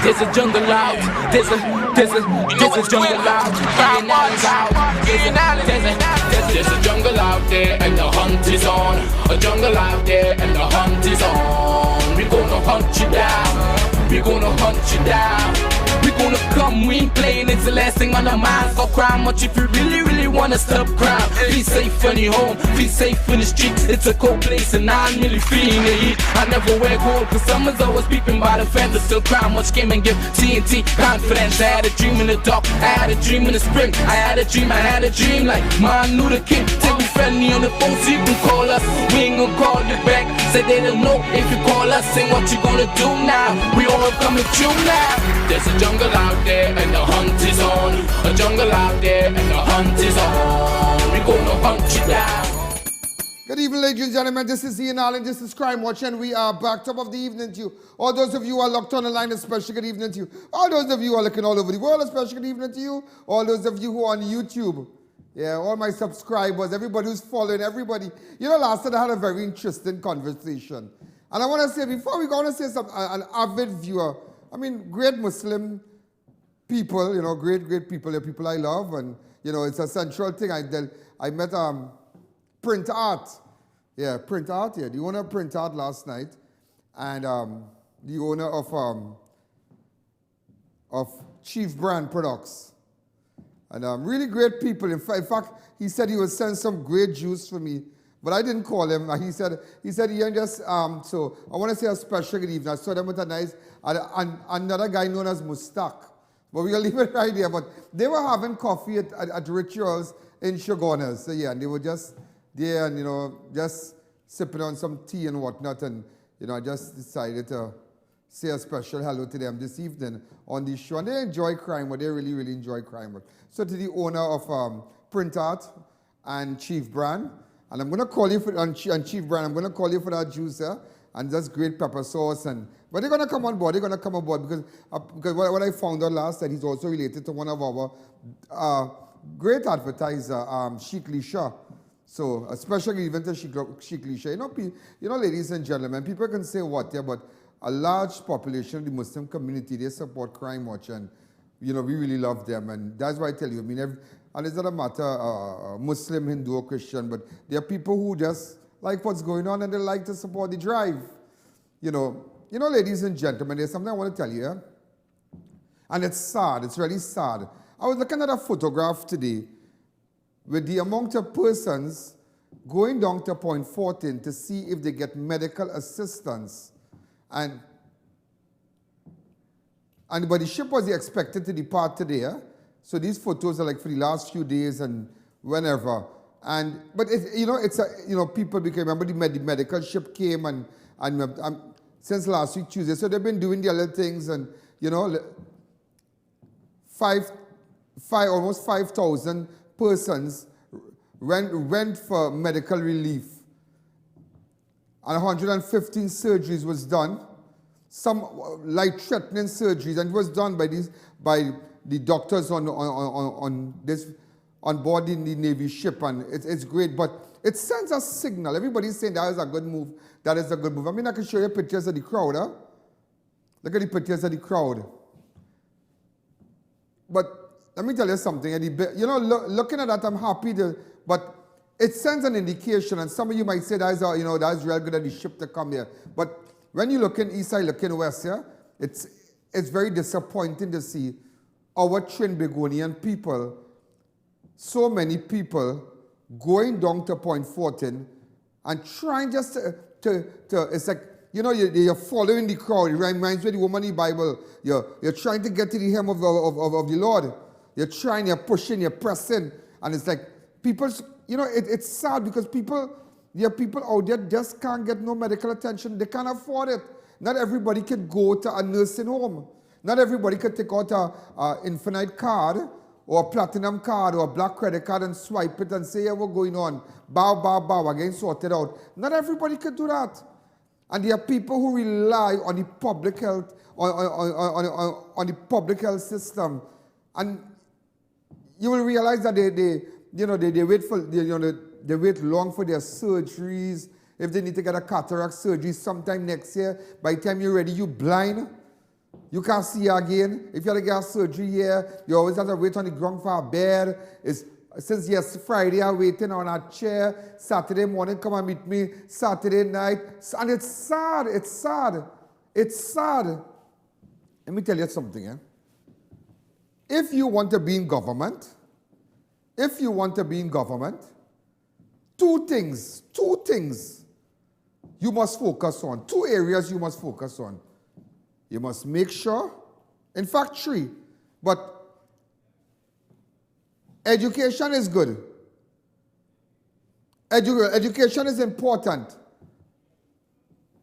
There's a jungle out. There's a jungle out. There's a jungle out there and the hunt is on. A jungle out there and the hunt is on. We gonna hunt you down. We gonna hunt you down. We gonna come, we ain't playing, it's the last thing on our minds. Stop crime much if you really wanna stop crime. Be safe when you're home, be safe in the streets. It's a cold place and I'm really feeling the heat. I never wear gold cause someone's always peeping by the fence. I still crime much came and give TNT confidence. I had a dream in the dark, I had a dream in the spring. I had a dream like Martin Luther King. Take me friendly on the phone so you can call us. We ain't gonna call you back. Say they don't know if you call us. Say what you gonna do now. We all coming through now. There's a jungle out there and the hunt is on. A jungle out there and the hunt is on. We gonna hunt you down. Good evening, ladies and gentlemen. This is I.A.N. This is Crime Watch, and we are back. Top of the evening to you. All those of you who are locked on the line, especially good evening to you. All those of you who are looking all over the world, especially good evening to you. All those of you who are on YouTube. Yeah, all my subscribers, everybody who's following, everybody. You know, last night I had a very interesting conversation. And I want to say, before we go, I want to say something, an avid viewer. I mean, great Muslim people, you know, great people. They're people I love, and, you know, it's a central thing. I met Print Art. Yeah, Print Art, yeah. The owner of Print Art last night, and the owner of Chief Brand Products. And really great people. In fact, he said he would send some great juice for me, but I didn't call him. He said, Ian, just, so I want to say a special good evening. I saw them with a nice, another guy known as Mustaq. But we'll leave it right there. But they were having coffee at Rituals in Shoguners. So yeah, and they were just there and, you know, just sipping on some tea and whatnot. And, you know, I just decided to say a special hello to them this evening on this show. And they enjoy crime, but they really enjoy crime. So to the owner of Print Art and Chief Brand, and I'm going to call you for, and Chief Brand, I'm going to call you for that juicer and just great pepper sauce. But they're going to come on board. They're going to come on board because what I found out last night, he's also related to one of our great advertiser, Sheikh Lisha. So a special event to Sheikh Lisha. You know, ladies and gentlemen, people can say what, yeah, but a large population of the Muslim community, they support Crime Watch, and, you know, we really love them. And that's why I tell you, I mean, and it's not a matter Muslim, Hindu, or Christian, but there are people who just like what's going on and they like to support the drive. You know, ladies and gentlemen, there's something I want to tell you, yeah? And it's sad, it's really sad. I was looking at a photograph today with the amount of persons going down to Point 14 to see if they get medical assistance. But the ship was expected to depart today, yeah? So these photos are like for the last few days and whenever. But people became, remember the medical ship came and since last week Tuesday, so they've been doing the other things, and, you know, almost 5,000 persons went for medical relief, and 115 surgeries was done, some life-threatening surgeries, and it was done by the doctors on board the Navy ship, and it's great, but it sends a signal. Everybody's saying that is a good move. That is a good move. I mean, I can show you pictures of the crowd, huh? Look at the pictures of the crowd. But let me tell you something. You know, looking at that, I'm happy but it sends an indication, and some of you might say that's real good of the ship to come here. But when you look in east side, looking west here, it's very disappointing to see our Trinbagonian people, so many people going down to Point 14 and trying just to it's like, you know, you're following the crowd. It reminds me of the woman in the Bible. You're trying to get to the hem of the Lord. You're trying, you're pushing, you're pressing. And it's like, people, you know, it's sad because there are people out there just can't get no medical attention. They can't afford it. Not everybody can go to a nursing home. Not everybody can take out an infinite card or a platinum card or a black credit card and swipe it and say, yeah, what's going on? Bow, again, sort it out. Not everybody can do that. And there are people who rely on the public health, on the public health system. And you will realize that they wait long for their surgeries. If they need to get a cataract surgery sometime next year, by the time you're ready, you're blind. You can't see her again. If you have to get surgery here, you always have to wait on the ground for a bed. Since yes, Friday I'm waiting on a chair. Saturday morning, come and meet me. Saturday night. And it's sad. It's sad. It's sad. Let me tell you something. If you want to be in government, two things you must focus on. 2 areas you must focus on. You must make sure, in fact 3, but education is good. Education is important.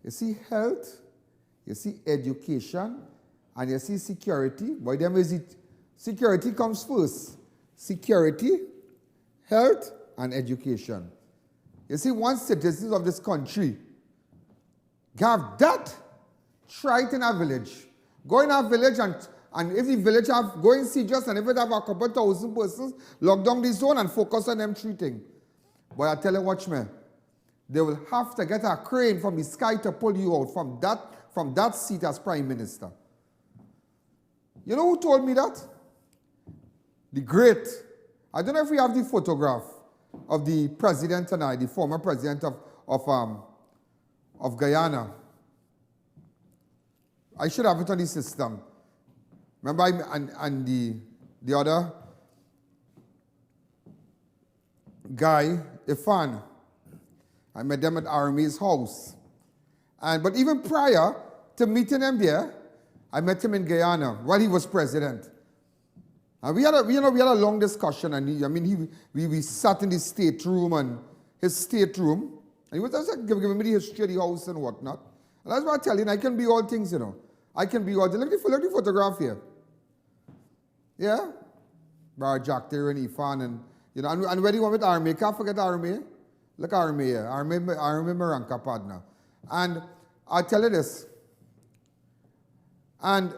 You see health, you see education, and you see security. By them is it, security comes first. Security, health, and education. You see, once citizens of this country have that, try it in a village. Go in a village and if the village have, go and see just, and if it have a couple thousand persons, lock down the zone and focus on them 3 things. But I tell you, watch me, they will have to get a crane from the sky to pull you out from that seat as Prime Minister. You know who told me that? The great, I don't know if we have the photograph of the president and the former president of Guyana. I should have it on the system. Remember, and the other guy, I.A.N, I met them at Army's house. But even prior to meeting him there, I met him in Guyana while he was president. And we had a long discussion, and we sat in his stateroom, and he was just giving me the history of the house and whatnot. And that's what I tell you, I can be all things, I can be all things. Look at the photograph here. Yeah? Bar Jack there and I.A.N, and where do you want with Army? Can't forget Army. Look at Army here. Army Maranka partner. And I'll tell you this. And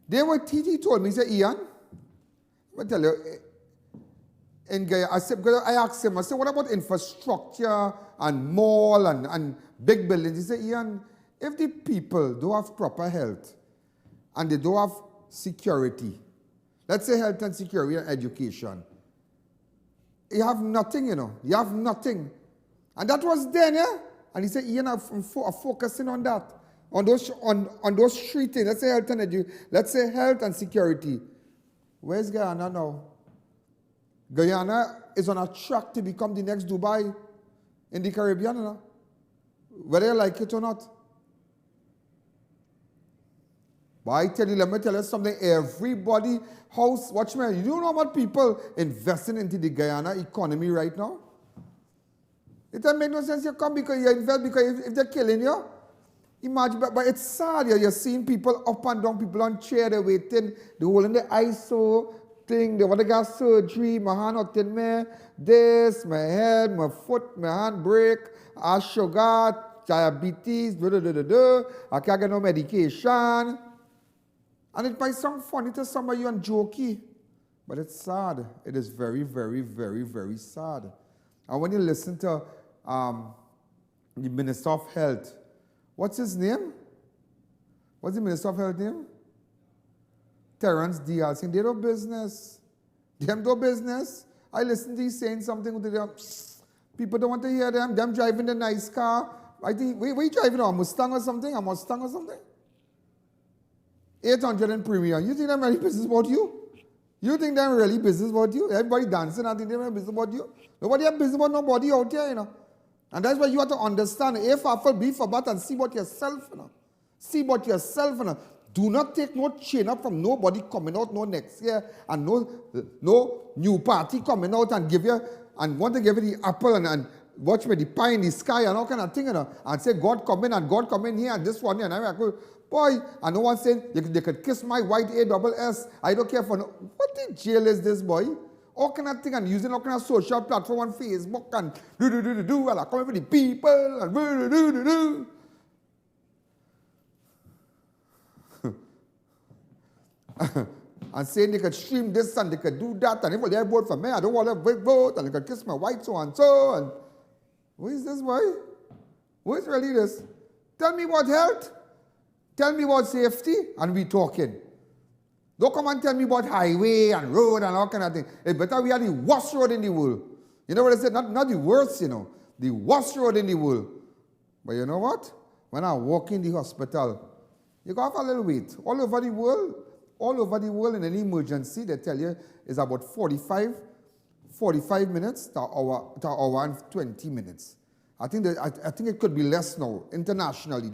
he told me, he said, Ian, I'll tell you, I asked him, I said, what about infrastructure and mall and big buildings? He said, Ian, if the people don't have proper health and they don't have security, let's say health and security and education, you have nothing, You have nothing. And that was then, yeah? And he said, Ian, I'm focusing on that. On those 3 things, let's say health and security. Where's Guyana now? Guyana is on a track to become the next Dubai in the Caribbean, whether you like it or not. But let me tell you something, everybody, watch me, you know how much people investing into the Guyana economy right now? It doesn't make no sense you come because you invest, because if they're killing you, imagine, but it's sad, you're seeing people up and down, people on chair, they're waiting, they're holding the ISO thing, they want to get surgery, my hand not in me, this, my head, my foot, my hand break, I sugar, diabetes, I can't get no medication. And it might sound funny to some of you and jokey, but it's sad. It is very, very, very, very sad. And when you listen to the Minister of Health, what's his name? What's the Minister of Health name? Terrence Diaz. They do business. Them do business. I listen to you saying something to them. People don't want to hear them. Them driving the nice car. I think, where you driving? A Mustang or something? A Mustang or something? 800 in premium. You think they're really business about you? You think they're really business about you? Everybody dancing and think they're business about you? Nobody has business about nobody out here, And that's why you have to understand. If I feel be for that and see about yourself, See about yourself, Do not take no chain up from nobody coming out no next year and no new party coming out and want to give you the apple and watch me the pie in the sky and all kind of thing, and say God come in and God come in here and this one here and I go, boy, and no one saying they could kiss my white ASS. I don't care for no. What the jail is this, boy? All kind of thing and using all kind of social platform on Facebook and and I come with the people and and saying they could stream this and they could do that and if they vote for me, I don't want to vote and they could kiss my white so and so and who is this boy? Who is really this? Tell me about health. Tell me about safety and we talking. Don't come and tell me about highway and road and all kind of thing. It better we are the worst road in the world. You know what I said? Not the worst, you know. The worst road in the world. But you know what? When I walk in the hospital, you got a little wait. All over the world in any emergency, they tell you it's about 45 minutes to hour and 20 minutes. I think it could be less now, internationally.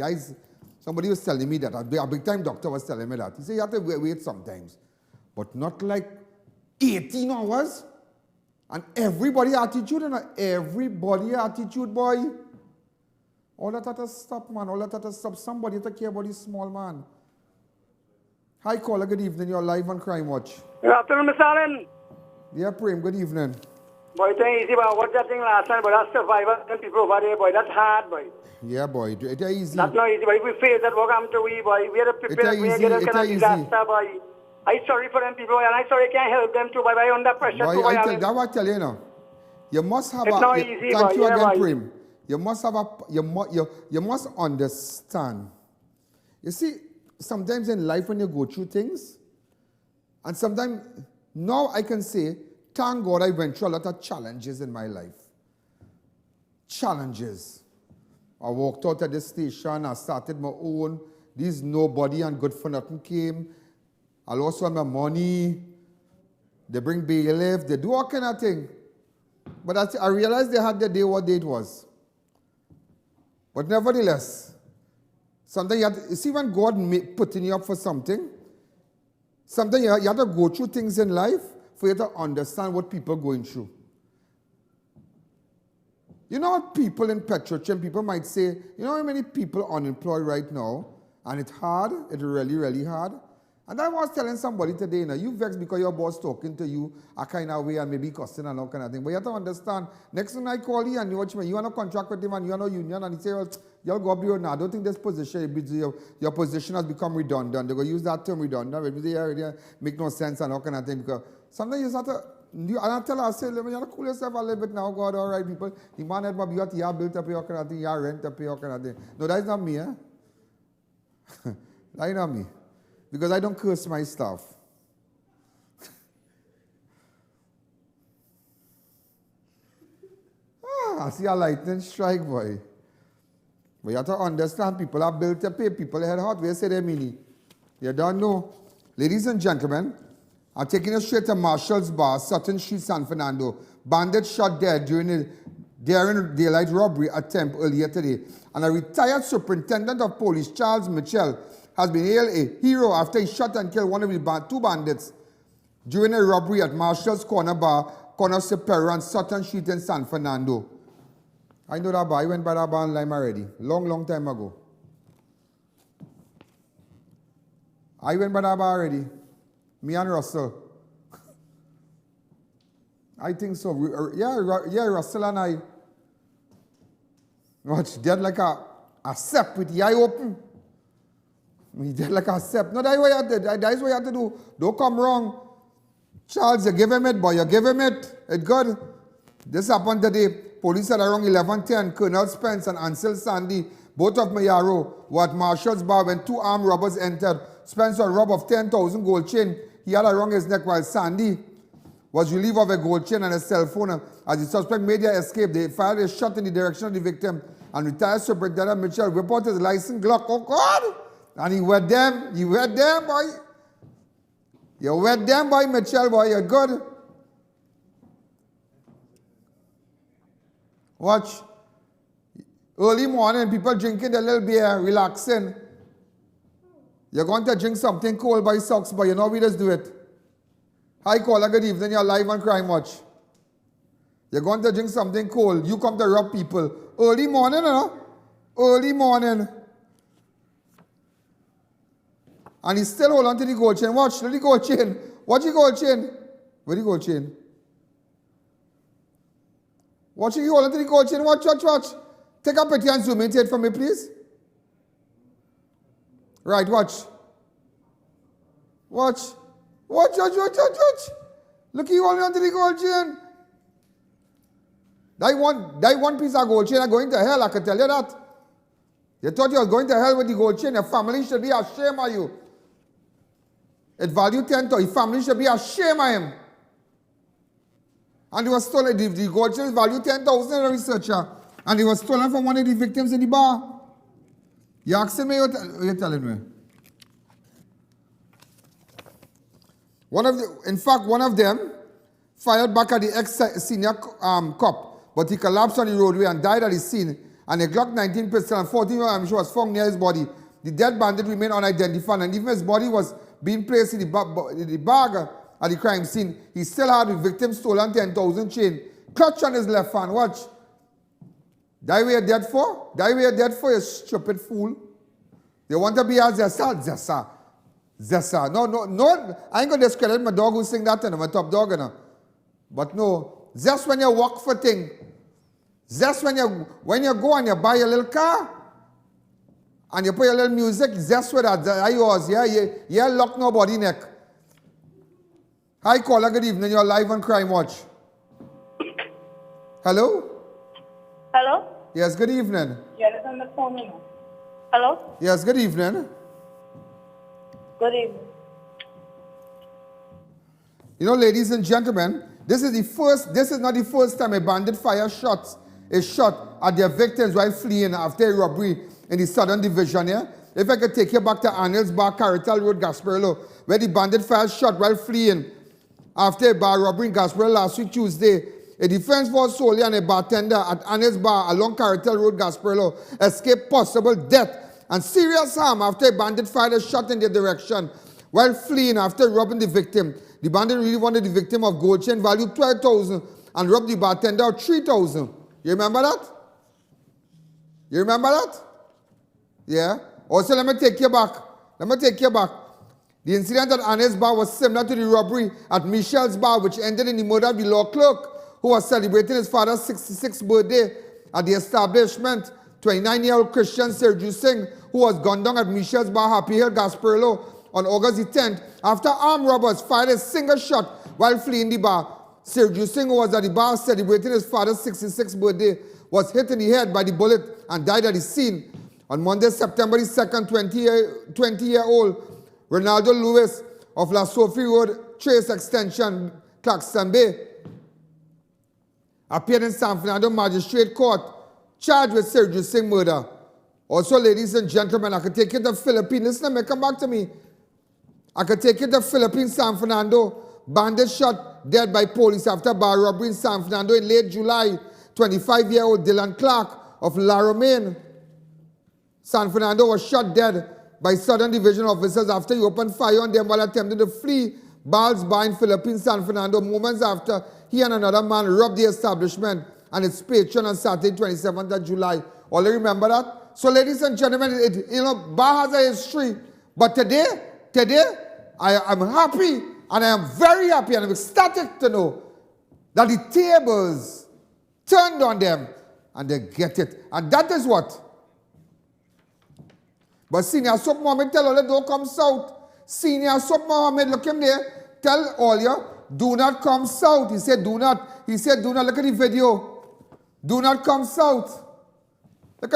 Somebody was telling me that. A big-time doctor was telling me that. He said you have to wait sometimes. But not like 18 hours. And everybody attitude, boy. All that had to stop, man. All that had to stop. Somebody take care about this small man. Hi, caller. Good evening. You're live on Crime Watch. Good afternoon, Mr. Allen. Yeah, Prem. Good evening. Boy, it ain't easy, but I watched that thing last night, but that's survivor and people over there, boy. That's hard, boy. Yeah, boy. It ain't easy. That's not easy, but if we face that, what happened to we, boy? We had to prepare to get that kind of disaster, boy. I'm sorry for them people, and I'm sorry I can't help them too, boy. I'm under pressure boy, too, boy. that's what I tell you now. You must have it's not easy, thank boy. you again, boy. Prem. You must have you must understand. You see, sometimes in life when you go through things, and sometimes now I can say, thank God I went through a lot of challenges in my life. Challenges. I walked out at the station, I started my own. These nobody and good for nothing came. I lost all my money. They bring bailiff, they do all kind of thing. But I realized they had the day what day it was. But nevertheless, sometimes you see when God putting you up for something, sometimes you have to go through things in life for you to understand what people are going through. You know what people in Petrochem, people might say, you know how many people are unemployed right now? And it's hard, it's really, really hard. And I was telling somebody today, you know, you vexed because your boss talking to you a kind of way and maybe cussing and all kind of thing. But you have to understand, next time I call you and you watch me, you want to contract with him and you are no union and he say, well, you'll go up here now. I don't think this position, your position has become redundant. They're going to use that term redundant. Maybe they make no sense and all kind of thing. Because sometimes you have to, and I tell her, I say, you have to cool yourself a little bit now, God, all right, people. The man had you have to built up your kind of thing, you have rent up your kind of thing. No, that's not me, eh? That's not me. Because I don't curse my staff. I see a lightning strike, boy. But you have to understand, people are built to pay, people head hot. Where say they mean? You don't know. Ladies and gentlemen, I'm taking you straight to Marshall's Bar, SUTTON Street, San Fernando. Bandits shot dead during a daylight robbery attempt earlier today. And a retired superintendent of police, Charles Mitchell, has been hailed a hero after he shot and killed one of his two bandits during a robbery at Marshall's Corner Bar, corner CIPERO and SUTTON Street in San Fernando. I know that bar. I went by that bar in Lime already. Long time ago. I went by that bar already. Me and Russell. I think so. Yeah, Russell and I. Watch, dead like a sep with the eye open. He did like a step. No, that's what you have to do. That's what you have to do. Don't come wrong. Charles, you give him it, boy. You give him it. It's good. This happened today. Police at around 11:10. Colonel Spence and Ansel Sandy, both of Mayaro, were at Marshall's Bar when two armed robbers entered. Spence was robbed of 10,000 gold chain he had around his neck, while Sandy was relieved of a gold chain and a cell phone. As the suspect made their escape, they fired a shot in the direction of the victim. And retired Superintendent Mitchell whipped out his licensed Glock. Oh, God! And he wet them, boy. You wet them, boy, Mitchell, boy, you're good. Watch. Early morning, people drinking a little beer, relaxing. You're going to drink something cold by socks, but you know we just do it. Hi, caller, good evening, you're live on Crime Watch. You're going to drink something cold, you come to rob people. Early morning, you know? Early morning. And he still hold on to the gold chain. Watch, the gold chain. Watch the gold chain. Where the gold chain? Watch, he hold on to the gold chain. Watch. Take a picture and zoom into it for me, please. Right, watch. Watch. Look, he holding on to the gold chain. That one piece of gold chain are going to hell, I can tell you that. You thought you were going to hell with the gold chain. Your family should be ashamed of you. It value 10,000. Your family should be ashamed of him. And he was stolen. The gold chain value 10,000 in a researcher. And he was stolen from one of the victims in the bar. You asking me, you're telling me. In fact, one of them fired back at the ex-senior cop, but he collapsed on the roadway and died at the scene. And a Glock 19 pistol and 14 ammunition was found near his body. The dead bandit remained unidentified, and even his body was being placed in the bag at the crime scene. He still had the victim's stolen 10,000 chain clutched on his left hand. Watch. That way you're dead for? That way you're dead for, you stupid fool. You want to be a Zessa. No. I ain't going to discredit my dog who sing that, my top dog. But no, just when you walk for thing, just when you go and you buy a little car, and you put your little music, just with that yours, yeah, lock nobody neck. Hi, caller, good evening, you're live on Crime Watch. Hello? Hello? Yes, good evening. Yeah, it's on the phone, you know. Hello? Yes, good evening. Good evening. You know, ladies and gentlemen, this is not the first time a bandit fires shots at their victims while fleeing after a robbery in the Southern Division, yeah? If I could take you back to Arnold's Bar, Carroll Road, Gasparilla, where the bandit fired shot while fleeing after a bar robbery in Gasparilla last week, Tuesday. A defense force soldier and a bartender at Arnold's Bar along Carroll Road, Gasparilla, escaped possible death and serious harm after a bandit fired a shot in their direction while fleeing after robbing the victim. The bandit really wanted the victim of gold chain value 12,000 and robbed the bartender of 3,000. You remember that? You remember that? Yeah? Also, let me take you back. The incident at Anne's Bar was similar to the robbery at Michelle's Bar, which ended in the murder of the law clerk who was celebrating his father's 66th birthday at the establishment. 29-year-old Christian Sergio Singh, who was gunned down at Michelle's Bar, Happy Hill, Gasparilla, on August the 10th, after armed robbers fired a single shot while fleeing the bar. Sergio Singh, who was at the bar celebrating his father's 66th birthday, was hit in the head by the bullet and died at the scene. On Monday, September the 2nd, 20-year-old Ronaldo Lewis of La Sophie Road, Trace Extension, Claxton Bay, appeared in San Fernando Magistrate Court, charged with Sergio Singh murder. Also, ladies and gentlemen, I could take you to the Philippines. Listen to me, come back to me. I could take you to the Philippines, San Fernando. Bandit shot dead by police after bar robbery in San Fernando in late July. 25-year-old Dylan Clark of La Romaine, San Fernando, was shot dead by Southern Division officers after he opened fire on them while attempting to flee Ball's Bar in Philippines, San Fernando, moments after he and another man robbed the establishment and its patron on Saturday, 27th of July. All you remember that? So, ladies and gentlemen, bar has a history. But today, I'm happy, and I am very happy, and I'm ecstatic to know that the tables turned on them, and they get it. And that is what. But Senior Soap Mohammed tell all you, don't come south. Senior Soap Mohammed, look him there, tell all you, do not come south. He said, do not. He said, do not. Look at the video. Do not come south. Look.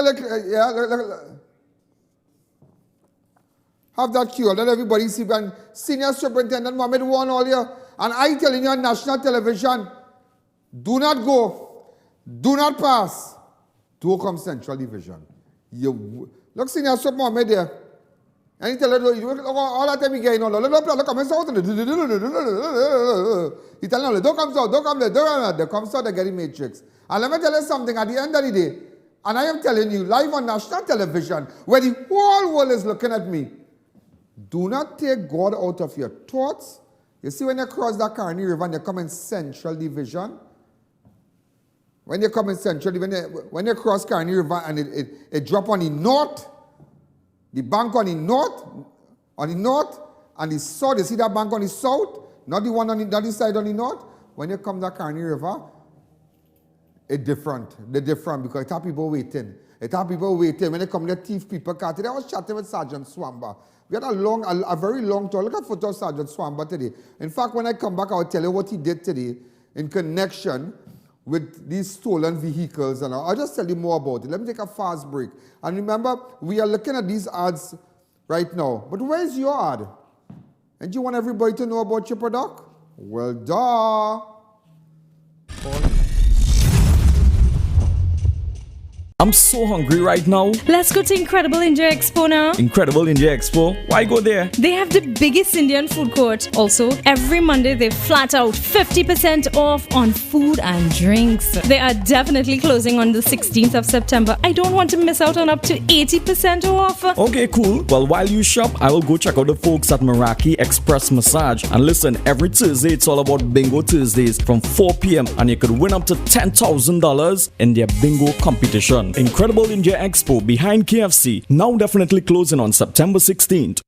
Have that cue. Let everybody see. And Senior Superintendent Mohammed warned all you. And I telling you on national television, do not go. Do not pass. Do come Central Division. Look, Senior Soap Mohammed there. And he tell you, all that time he get, look, come south. He tell you, don't come south, don't come there, they come south, they get the matrix. And let me tell you something, at the end of the day, and I am telling you, live on national television, where the whole world is looking at me, do not take God out of your thoughts. You see, when you cross that Kearney River and you come in Central Division, when you come in Central, when you cross Kearney River and it drop on the north, the bank on the north, and the south, you see that bank on the south, not the one on the other side on the north. When you come to Kearney River, it's different. They're different because it have people waiting. It have people waiting. When they come, the thief people car. Today I was chatting with Sergeant Swamba. We had a very long talk. Look at photo of Sergeant Swamba today. In fact, when I come back, I'll tell you what he did today in connection with these stolen vehicles. And I'll just tell you more about it. Let me take a fast break. And remember, we are looking at these ads right now. But where's your ad? And you want everybody to know about your product? Well, duh. I'm so hungry right now. Let's go to Incredible India Expo now. Incredible India Expo? Why go there? They have the biggest Indian food court. Also, every Monday they flat out 50% off on food and drinks. They are definitely closing on the 16th of September. I don't want to miss out on up to 80% off. Okay, cool. Well, while you shop, I will go check out the folks at Meraki Express Massage. And listen, every Thursday it's all about Bingo Thursdays from 4 p.m. and you could win up to $10,000 in their bingo competition. Incredible India Expo behind KFC, now definitely closing on September 16th.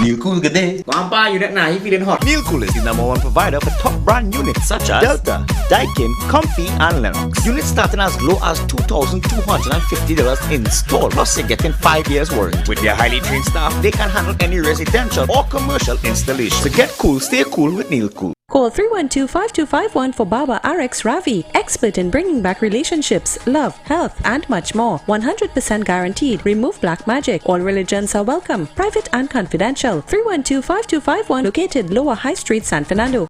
Neil Cool, good day. Grandpa, you don't know if you didn't hot. Neil Cool is the #1 provider for top brand units such as Delta, Daikin, Comfy, and Lennox. Units starting as low as $2,250 in store. Plus, you're getting 5 years warranty. With their highly trained staff, they can handle any residential or commercial installation. So get cool, stay cool with Neil Cool. Call 312-5251 for Baba RX Ravi, expert in bringing back relationships, love, health, and much more. 100% guaranteed. Remove black magic. All religions are welcome. Private and confidential. 312-5251, located Lower High Street, San Fernando.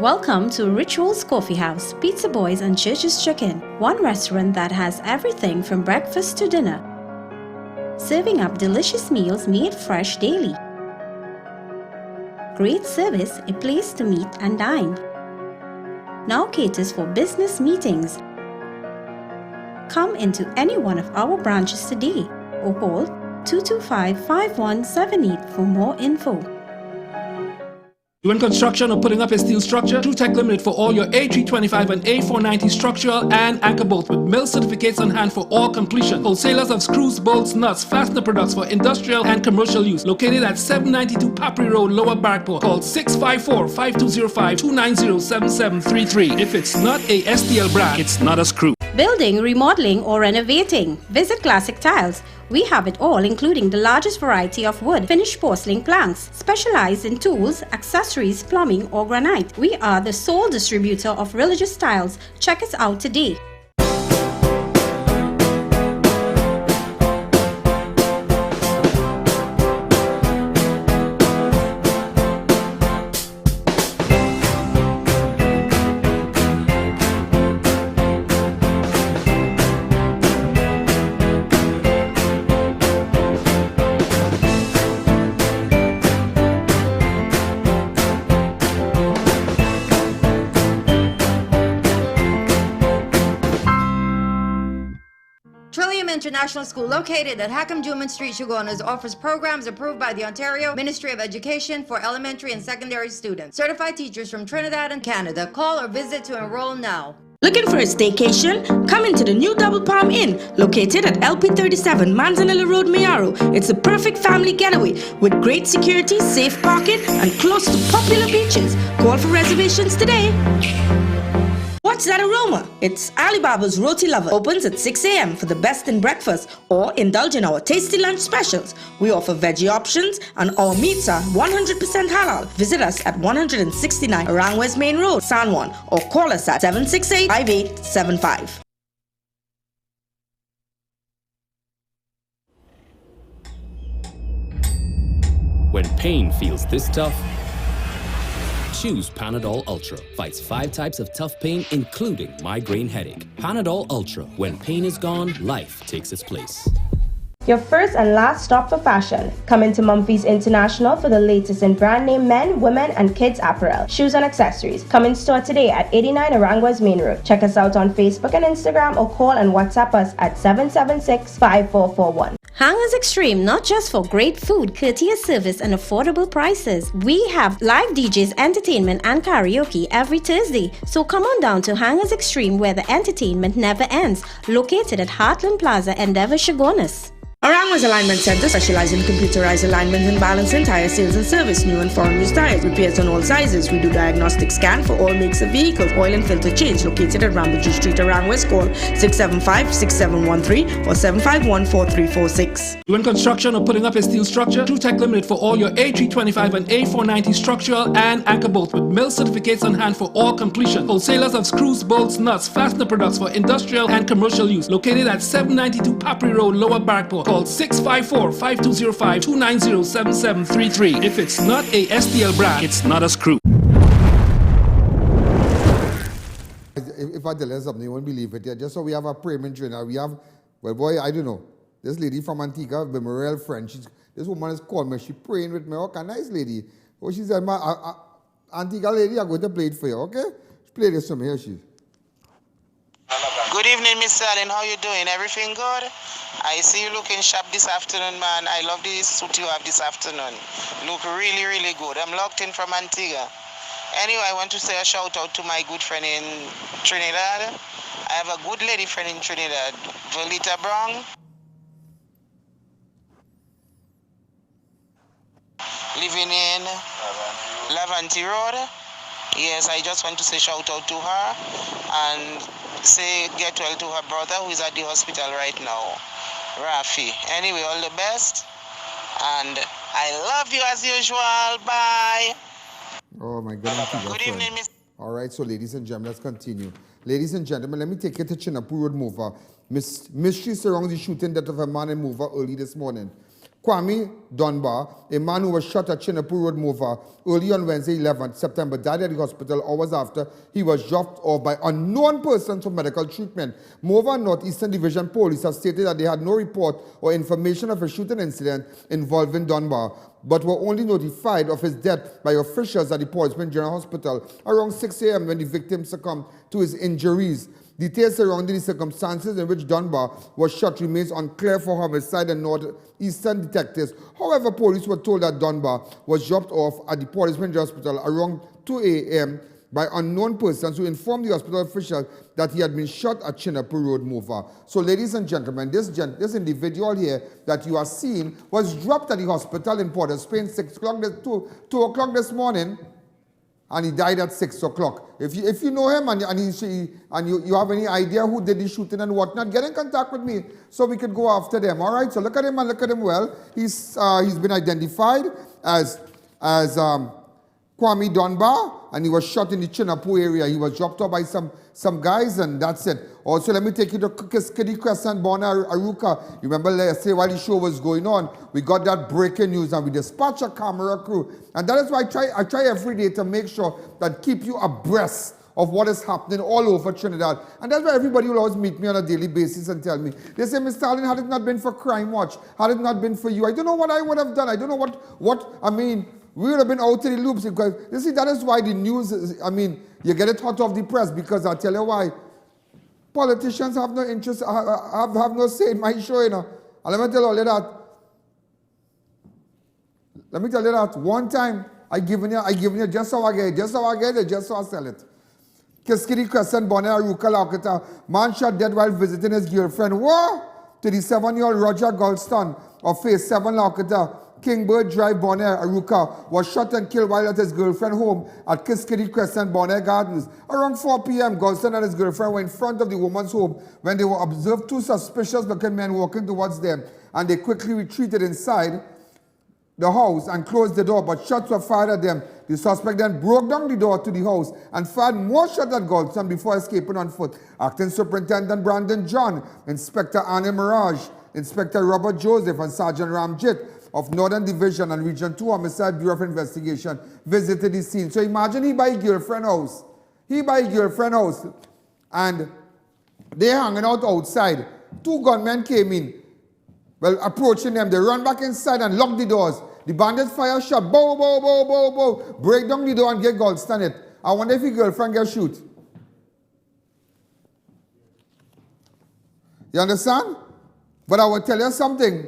Welcome to Rituals Coffee House, Pizza Boys and Church's Chicken, one restaurant that has everything from breakfast to dinner. Serving up delicious meals made fresh daily. Great service, a place to meet and dine. Now caters for business meetings. Come into any one of our branches today or call 225-5178 for more info. Doing construction or putting up a steel structure? True Tech Limited for all your A325 and A490 structural and anchor bolts with mill certificates on hand for all completion. Wholesalers of screws, bolts, nuts, fastener products for industrial and commercial use. Located at 792 Papri Road, Lower Barkport. Call 654-5205-290-7733. If it's not a STL brand, it's not a screw. Building, remodeling, or renovating? Visit Classic Tiles. We have it all, including the largest variety of wood, finished porcelain planks, specialized in tools, accessories, plumbing, or granite. We are the sole distributor of religious tiles. Check us out today. International School located at Hackam Juman Street, Chaguanas offers programs approved by the Ontario Ministry of Education for elementary and secondary students. Certified teachers from Trinidad and Canada. Call or visit to enroll now. Looking for a staycation? Come into the new Double Palm Inn, located at LP37 Manzanilla Road, Mayaro. It's a perfect family getaway with great security, safe parking, and close to popular beaches. Call for reservations today. What's that aroma? It's Alibaba's Roti Lover. Opens at 6 a.m. for the best in breakfast or indulge in our tasty lunch specials. We offer veggie options and our meats are 100% halal. Visit us at 169 Orang West Main Road, San Juan, or call us at 768-5875. When pain feels this tough, choose Panadol Ultra. Fights 5 types of tough pain, including migraine headache. Panadol Ultra. When pain is gone, life takes its place. Your first and last stop for fashion. Come into Mumphy's International for the latest in brand name men, women, and kids apparel, shoes, and accessories. Come in store today at 89 Aranguez Main Road. Check us out on Facebook and Instagram or call and WhatsApp us at 776-5441. Hangers Extreme, not just for great food, courteous service, and affordable prices. We have live DJs, entertainment, and karaoke every Thursday. So come on down to Hangers Extreme where the entertainment never ends. Located at Heartland Plaza, Endeavour, Chaguanas. Alright Arangwa's Alignment Center specializes in computerized alignment and balancing, tire sales and service, new and foreign used tires, repairs on all sizes. We do diagnostic scan for all makes of vehicles, oil and filter change. Located at Rambuju Street, Arangwa's. Call 675-6713 or 751-4346. Doing construction or putting up a steel structure? True Tech Limited for all your A325 and A490 structural and anchor bolts with mill certificates on hand for all completion. Wholesalers of screws, bolts, nuts, fastener products for industrial and commercial use. Located at 792 Pastry Road, Lower Barrackport. Call 654-5205-290-7733. If it's not a STL brand, it's not a screw. If I tell you something, you won't believe it. Yeah, just so we have a payment trainer, we have, well, boy, I don't know. This lady from Antigua, the real friend, this woman has called me. She praying with me. Okay, nice lady. Oh, she said, my Antigua lady, I'm going to play it for you, okay? Play this for me. Here she is. Good evening, Mr. Allen. How you doing? Everything good? I see you looking sharp this afternoon, man. I love the suit you have this afternoon. Look really, really good. I'm locked in from Antigua. Anyway, I want to say a shout out to my good friend in Trinidad. I have a good lady friend in Trinidad, Volita Brown. Living in Lavanti Road. Yes, I just want to say shout out to her and say get well to her brother who is at the hospital right now, Rafi. Anyway, all the best. And I love you as usual. Bye. Oh my God. Good evening, Miss. All right, so ladies and gentlemen, let's continue. Ladies and gentlemen, let me take you to Chinnapu Road Mover. Mystery surrounds the shooting death of a man in Mover early this morning. Kwame Dunbar, a man who was shot at Chinnapu Road Mover early on Wednesday, 11th September, died at the hospital hours after he was dropped off by unknown persons for medical treatment. Mover Northeastern Division Police have stated that they had no report or information of a shooting incident involving Dunbar, but were only notified of his death by officials at the Portsmouth General Hospital around 6 a.m. when the victim succumbed to his injuries. Details surrounding the circumstances in which Dunbar was shot remains unclear for homicide and northeastern detectives. However, police were told that Dunbar was dropped off at the Portsmouth Hospital around 2 a.m. by unknown persons who informed the hospital officials that he had been shot at Chinnapu Road Mover. So, ladies and gentlemen, this individual here that you are seeing was dropped at the hospital in Port of Spain 2 o'clock this morning. And he died at 6 o'clock. If you know him and you have any idea who did the shooting and whatnot, get in contact with me so we could go after them. All right. So look at him and look at him well. He's been identified as Kwame Dunbar, and he was shot in the Chinnapu area. He was dropped off by some guys, and that's it. Also, let me take you to Kiskidi Crescent, Bona Aruka. You remember yesterday while the show was going on, we got that breaking news, and we dispatched a camera crew. And that is why I try every day to make sure that keep you abreast of what is happening all over Trinidad. And that's why everybody will always meet me on a daily basis and tell me, they say, Mr. Allen, had it not been for Crime Watch, had it not been for you, I don't know what I would have done. I don't know I mean, we would have been out of the loops because, you see, that is why the news is, I mean, you get it hot off the press because I'll tell you why. Politicians have no interest, have no say in my show, you know. And let me tell you that. Let me tell you that. One time, I given you just how I get it, just how I sell it. Kiskidi Crescent, Bonnet, Aruka, Laukata, man shot dead while visiting his girlfriend. What? 37-year-old Roger Goldston of Phase 7 Laukata, Kingbird Drive, Bonnet, Aruka, was shot and killed while at his girlfriend's home at Kiskidi Crescent, Bonnet Gardens. Around 4 p.m., Goldston and his girlfriend were in front of the woman's home when they were observed 2 suspicious-looking men walking towards them, and they quickly retreated inside the house and closed the door, but shots were fired at them. The suspect then broke down the door to the house and fired more shots at Goldston before escaping on foot. Acting Superintendent Brandon John, Inspector Annie Mirage, Inspector Robert Joseph, and Sergeant Ramjit of Northern Division and Region 2 Homicide Bureau of Investigation visited the scene. So imagine he by his girlfriend's house. And they hanging out outside. 2 gunmen came in. Well, approaching them, they run back inside and lock the doors. The bandits fire shot, bow, bow, bow, bow, bow, break down the door and get Goldston it. I wonder if his girlfriend get shoot. You understand? But I will tell you something.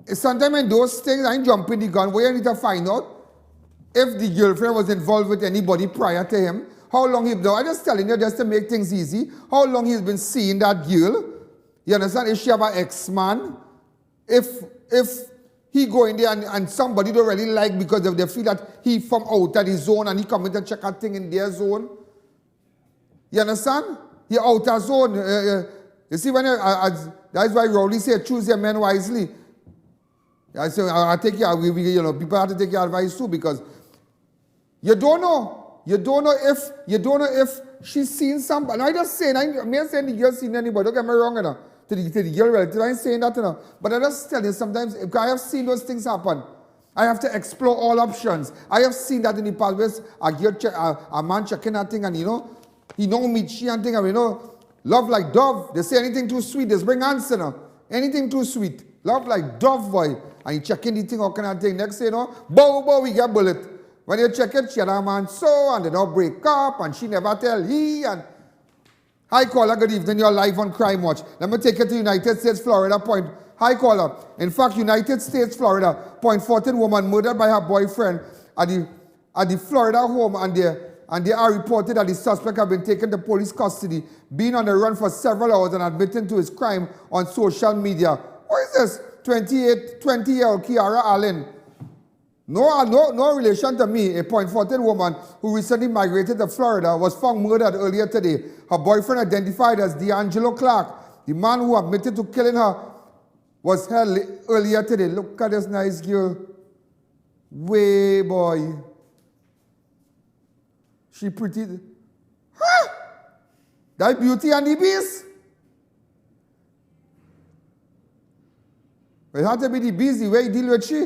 Sometimes in those things, I ain't jumping the gun. Where you need to find out if the girlfriend was involved with anybody prior to him, how long he's been. I'm just telling you just to make things easy, how long he's been seeing that girl. You understand? If she have an ex-man, if he go in there and somebody don't really like because if they feel that he from out of his zone and he come in to check a thing in their zone. You understand? He out of zone. You see, when that's why Rowley say choose your men wisely. I say I take your, people have to take your advice too because you don't know. You don't know if she's seen somebody. I just saying, I'm not saying the girl seen anybody. Don't get me wrong, to the girl relative. I ain't saying that, But I just tell you sometimes if I have seen those things happen. I have to explore all options. I have seen that in the past where a man checking that thing and he know me she and thing and love like dove. They say anything too sweet, they bring answer. Anything too sweet. Love like dove boy. And you checking the thing, all kind of thing. Next thing bow, we get bullet. When you check it, she had a man so, and they don't break up, and she never tell he, and... Hi, caller, good evening, you're live on Crime Watch. Let me take you to United States, Florida, point... Hi, caller. In fact, United States, Florida, point 14 woman murdered by her boyfriend at the Florida home, and they are reported that the suspect have been taken to police custody, being on the run for several hours and admitting to his crime on social media. What is this? 20-year-old Kiara Allen. No relation to me. A point 14 woman who recently migrated to Florida was found murdered earlier today. Her boyfriend, identified as D'Angelo Clark, the man who admitted to killing her, was held earlier today. Look at this nice girl. Way boy. She pretty. Huh? That Beauty and the Beast. It had to be the Beast, the way you deal with she.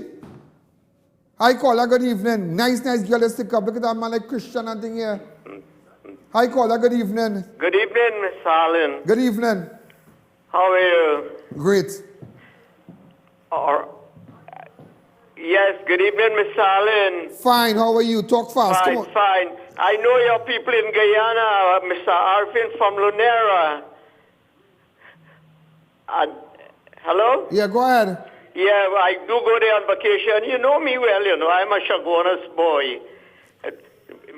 Hi, caller, good evening. Nice girl, let's stick up. Look at that man like Christian and thing here. Hi, caller, good evening. Good evening, Miss Allen. Good evening. How are you? Great. Yes, good evening, Miss Allen. Fine, how are you? Talk fast. Fine, come on. fine. I know your people in Guyana, Mr. Arvin from Lunera. Hello? Yeah, go ahead. Yeah, I do go there on vacation. You know me well, I'm a Chaguanas boy.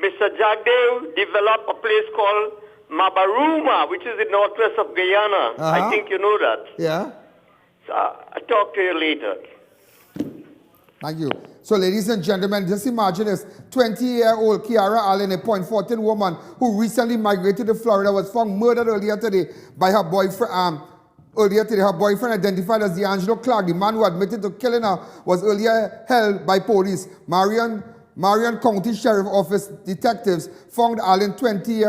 Mr. Jagdev developed a place called Mabaruma, which is in northwest of Guyana. I think you know that. Yeah. So I'll talk to you later. Thank you. So, ladies and gentlemen, just imagine this. 20-year-old Kiara Allen, a point 14 woman who recently migrated to Florida, was found murdered earlier today by her boyfriend. Her boyfriend, identified as D'Angelo Clark, the man who admitted to killing her, was earlier held by police. Marion County Sheriff Office detectives found Allen, 20,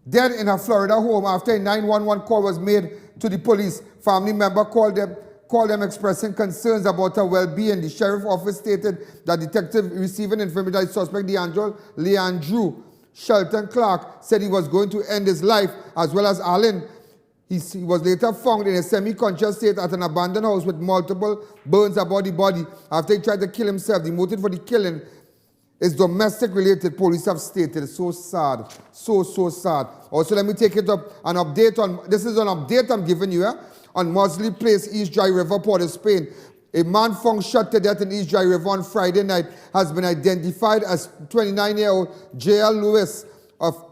dead in her Florida home after a 911 call was made to the police. Family member called them expressing concerns about her well-being. The sheriff office stated that detective receiving information that suspect Leandrew Shelton Clark said he was going to end his life, as well as Allen. He was later found in a semi-conscious state at an abandoned house with multiple burns about the body after he tried to kill himself. The motive for the killing is domestic related, police have stated. It's so sad. So sad. Also, let me take it up an update on, this is an update I'm giving you, on Mosley Place, East Dry River, Port of Spain. A man found shot to death in East Dry River on Friday night has been identified as 29-year-old J.L. Lewis of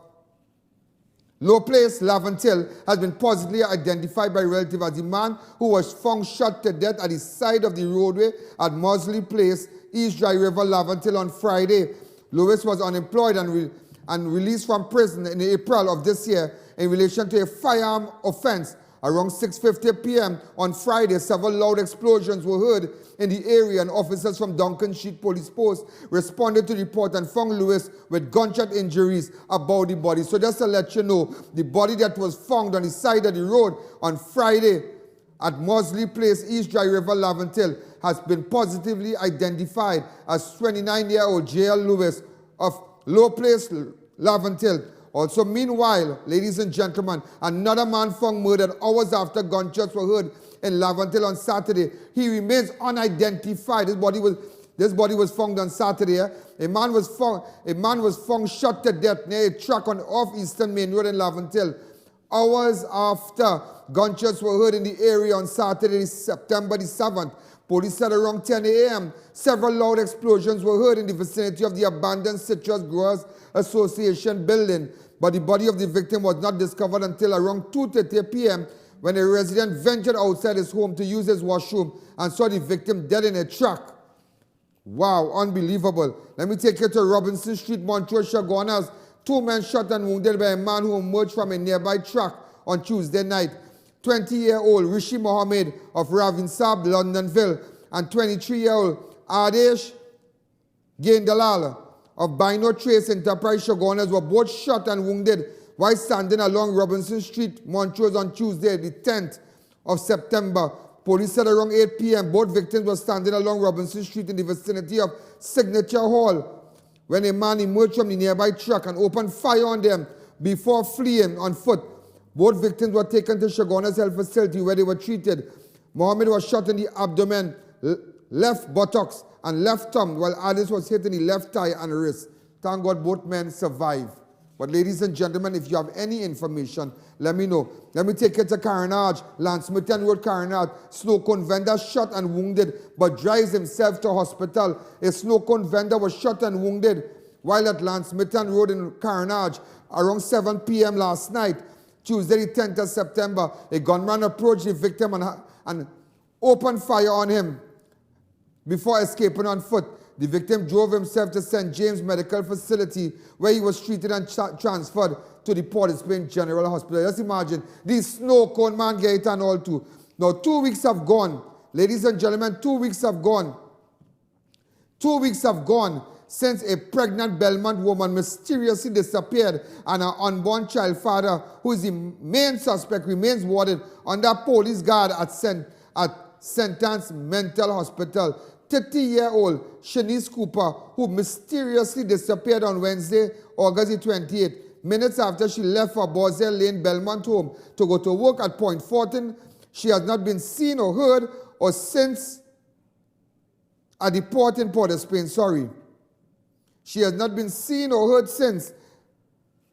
Low Place, Laventil, has been positively identified by relatives as the man who was found shot to death at the side of the roadway at Mosley Place, East Dry River, Laventil on Friday. Lewis was unemployed and released from prison in April of this year in relation to a firearm offense. Around 6:50 p.m. on Friday, several loud explosions were heard in the area, and officers from Duncan Street Police Post responded to the report and found Lewis with gunshot injuries about the body. So just to let you know, the body that was found on the side of the road on Friday at Mosley Place, East Dry River, Laventil, has been positively identified as 29-year-old J.L. Lewis of Low Place, Laventil. Also, meanwhile, ladies and gentlemen, another man found murdered hours after gunshots were heard in Laventil on Saturday. He remains unidentified. This body was found on Saturday. A man was found shot to death near a truck off Eastern Main Road in Laventil. Hours after gunshots were heard in the area on Saturday, September the 7th. Police said around 10 a.m., several loud explosions were heard in the vicinity of the abandoned Citrus Growers Association building, but the body of the victim was not discovered until around 2:30 p.m. when a resident ventured outside his home to use his washroom and saw the victim dead in a truck. Wow, unbelievable. Let me take you to Robinson Street, Montrose, Chaguanas. 2 men shot and wounded by a man who emerged from a nearby truck on Tuesday night. 20-year-old Rishi Mohammed of Ravinsab, Londonville, and 23-year-old Adesh Gaindalal of Bino Trace Enterprise, Chaguanas, were both shot and wounded while standing along Robinson Street, Montrose, on Tuesday, the 10th of September. Police said around 8 p.m. both victims were standing along Robinson Street in the vicinity of Signature Hall when a man emerged from the nearby truck and opened fire on them before fleeing on foot. Both victims were taken to Chaguanas Health Facility where they were treated. Mohammed was shot in the abdomen, left buttocks, and left thumb, while Alice was hit in the left thigh and wrist. Thank God both men survived. But ladies and gentlemen, if you have any information, let me know. Let me take you to Carnage, Lansmithon Road, Carnage. Snow cone vendor shot and wounded, but drives himself to hospital. A snow cone vendor was shot and wounded while at Lansmithon Road in Carnage around 7 p.m. last night. Tuesday, the 10th of September, a gunman approached the victim and opened fire on him before escaping on foot. The victim drove himself to St. James Medical Facility where he was treated and transferred to the Port of Spain General Hospital. Just imagine, these snow cone man get it and all too. Now 2 weeks have gone. Ladies and gentlemen, 2 weeks have gone. 2 weeks have gone since a pregnant Belmont woman mysteriously disappeared and her unborn child father, who is the main suspect, remains warded under police guard at St. Anne's Mental Hospital. 30-year-old Shanice Cooper, who mysteriously disappeared on Wednesday, August the 28th, minutes after she left her Boiselle Lane Belmont home to go to work at Point Fortin. She has not been seen or heard or since at the port in Port of Spain. She has not been seen or heard since.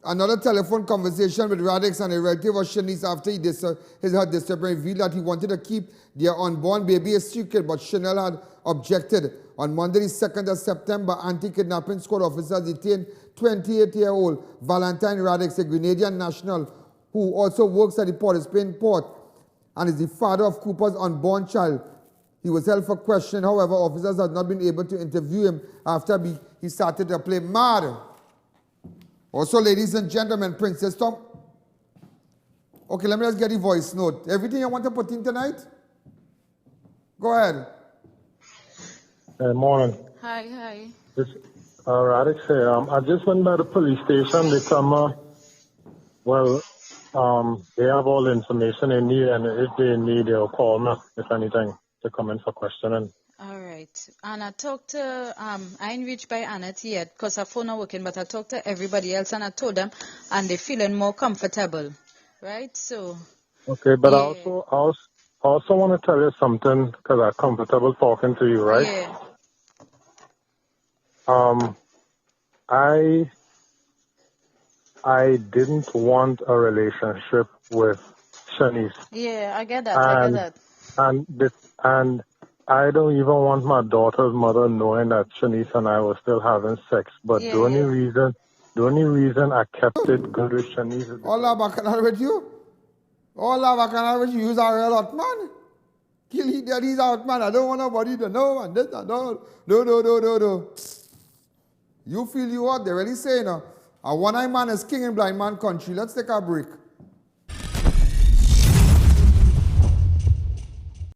Another telephone conversation with Radix and a relative of Shanice after her disappearance revealed that he wanted to keep their unborn baby a secret, but Chanel had objected. On Monday, the 2nd of September, anti-kidnapping squad officers detained 28-year-old Valentine Radix, a Grenadian national who also works at the Port of Spain port and is the father of Cooper's unborn child. He was held for questioning. However, officers have not been able to interview him after he started to play mad. Also, ladies and gentlemen, Princess Tom. Okay, let me just get the voice note. Everything you want to put in tonight? Go ahead. Good morning. Hi. This Radix here. I just went by the police station. They come, they have all the information they need, and if they need, they'll call me, if anything, to come in for questioning. All right. And I talked to, I ain't reached by Anna yet because her phone not working, but I talked to everybody else and I told them, and they're feeling more comfortable, right? So. Okay, but yeah. I also want to tell you something because I'm comfortable talking to you, right? Yeah. I didn't want a relationship with Shanice. Yeah, I get that. And I don't even want my daughter's mother knowing that Shanice and I were still having sex. But the only reason I kept it good with Shanice is all that bacchanal with you? All that bacchanal with you? Use a real hot man? Kill he that he's out, man. I don't want nobody to know. And this and no. You feel you out. They really say, a one-eyed man is king in blind man country. Let's take a break.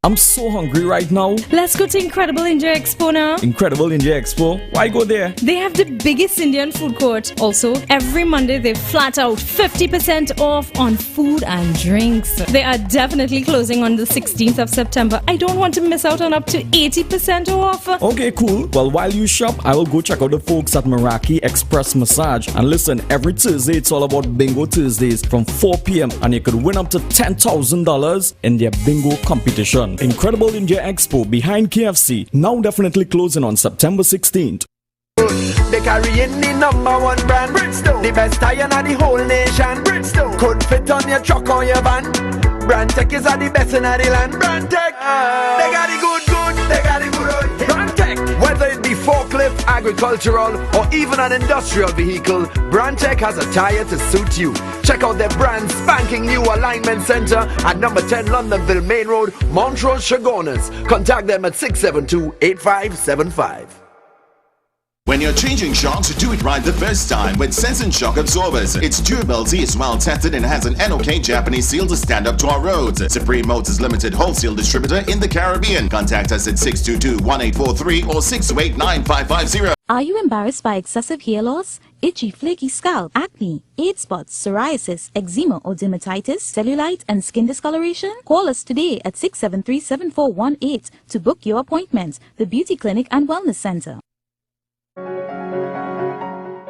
I'm so hungry right now. Let's go to Incredible India Expo now. Incredible India Expo? Why go there? They have the biggest Indian food court. Also, every Monday they flat out 50% off on food and drinks. They are definitely closing on the 16th of September. I don't want to miss out on up to 80% off. Okay, cool. Well, while you shop, I will go check out the folks at Meraki Express Massage. And listen, every Thursday it's all about Bingo Thursdays from 4 p.m. and you could win up to $10,000 in their bingo competition. Incredible India Expo behind KFC, now definitely closing on September 16th. They carry in the #1 brand, Bridgestone. The best tire in the whole nation, Bridgestone. Could fit on your truck or your van. Brand Tech is the best in the land. Brand Tech, they got the good, they got the good. Brand Tech, whether it be forklift, forklift, agricultural, or even an industrial vehicle, BANDIT has a tire to suit you. Check out their brand spanking new alignment center at number 10 Londonville Main Road, Montrose, Chaguanas. Contact them at 672-8575. When you're changing shocks, do it right the first time with Sensen Shock Absorbers. Its durability is well tested and has an NOK Japanese seal to stand up to our roads. Supreme Motors Limited wholesale distributor in the Caribbean. Contact us at 622-1843 or 628-9550. Are you embarrassed by excessive hair loss, itchy, flaky scalp, acne, age spots, psoriasis, eczema or dermatitis, cellulite and skin discoloration? Call us today at 673-7418 to book your appointment. The Beauty Clinic and Wellness Center.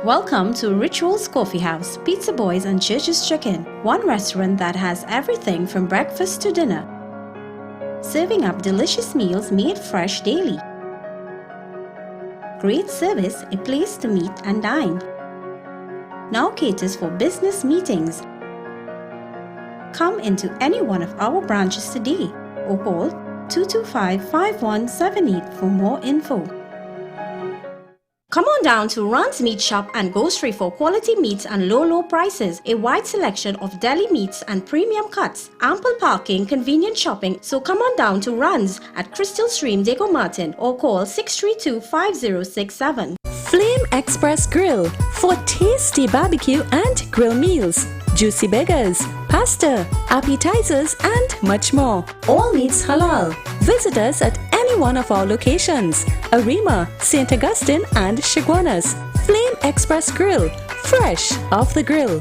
Welcome to Rituals Coffee House, Pizza Boys and Church's Chicken, one restaurant that has everything from breakfast to dinner, serving up delicious meals made fresh daily. Great service, a place to meet and dine. Now caters for business meetings. Come into any one of our branches today or call 225-5178 for more info. Come on down to Ron's Meat Shop and go straight for quality meats and low prices. A wide selection of deli meats and premium cuts. Ample parking, convenient shopping. So come on down to Ron's at Crystal Stream, Deco Martin or call 632-5067. Flame Express Grill for tasty barbecue and grill meals, juicy burgers, pasta, appetizers and much more. All meats halal. Visit us at any one of our locations, Arima, St. Augustine and Chaguanas. Flame Express Grill, fresh off the grill.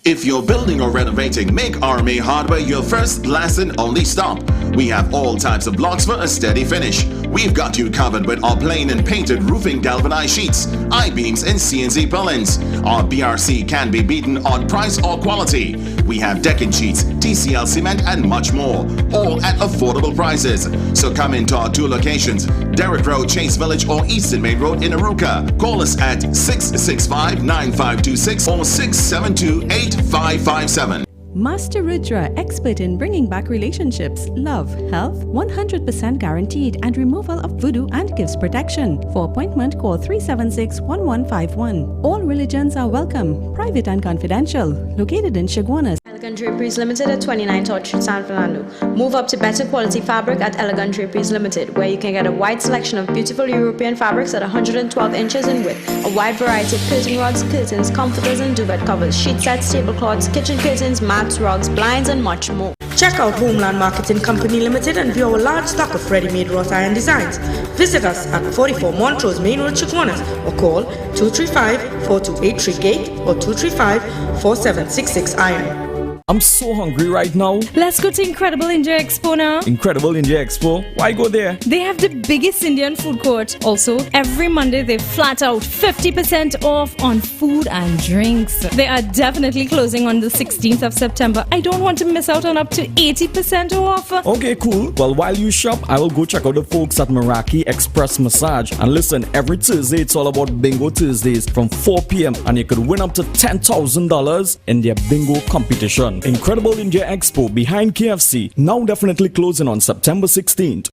If you're building or renovating, make RMA Hardware your first, last and only stop. We have all types of blocks for a steady finish. We've got you covered with our plain and painted roofing galvanized sheets, I-beams and CNC purlins. Our BRC can be beaten on price or quality. We have decking sheets, TCL cement and much more, all at affordable prices. So come into our two locations, Derrick Road, Chase Village or Eastern Main Road in Aruka. Call us at 665-9526 or 672-8557. Master Rudra, expert in bringing back relationships, love, health, 100% guaranteed and removal of voodoo and gives protection. For appointment, call 376-1151. All religions are welcome, private and confidential. Located in Chaguanas. Elegant Draperies Limited at 29 Todd Street, San Fernando. Move up to better quality fabric at Elegant Draperies Limited, where you can get a wide selection of beautiful European fabrics at 112 inches in width, a wide variety of curtain rods, curtains, comforters and duvet covers, sheet sets, tablecloths, kitchen curtains, mats, rugs, blinds and much more. Check out Homeland Marketing Company Limited and view our large stock of ready-made wrought iron designs. Visit us at 44 Montrose Main Road, Chaguanas or call 235-4283 Gate or 235-4766 Iron. I'm so hungry right now. Let's go to Incredible India Expo now. Incredible India Expo? Why go there? They have the biggest Indian food court. Also, every Monday they flat out 50% off on food and drinks. They are definitely closing on the 16th of September. I don't want to miss out on up to 80% off. Okay, cool. Well, while you shop, I will go check out the folks at Meraki Express Massage. And listen, every Thursday it's all about Bingo Thursdays from 4 p.m. and you could win up to $10,000 in their bingo competition. Incredible India Expo behind KFC, now definitely closing on September 16th.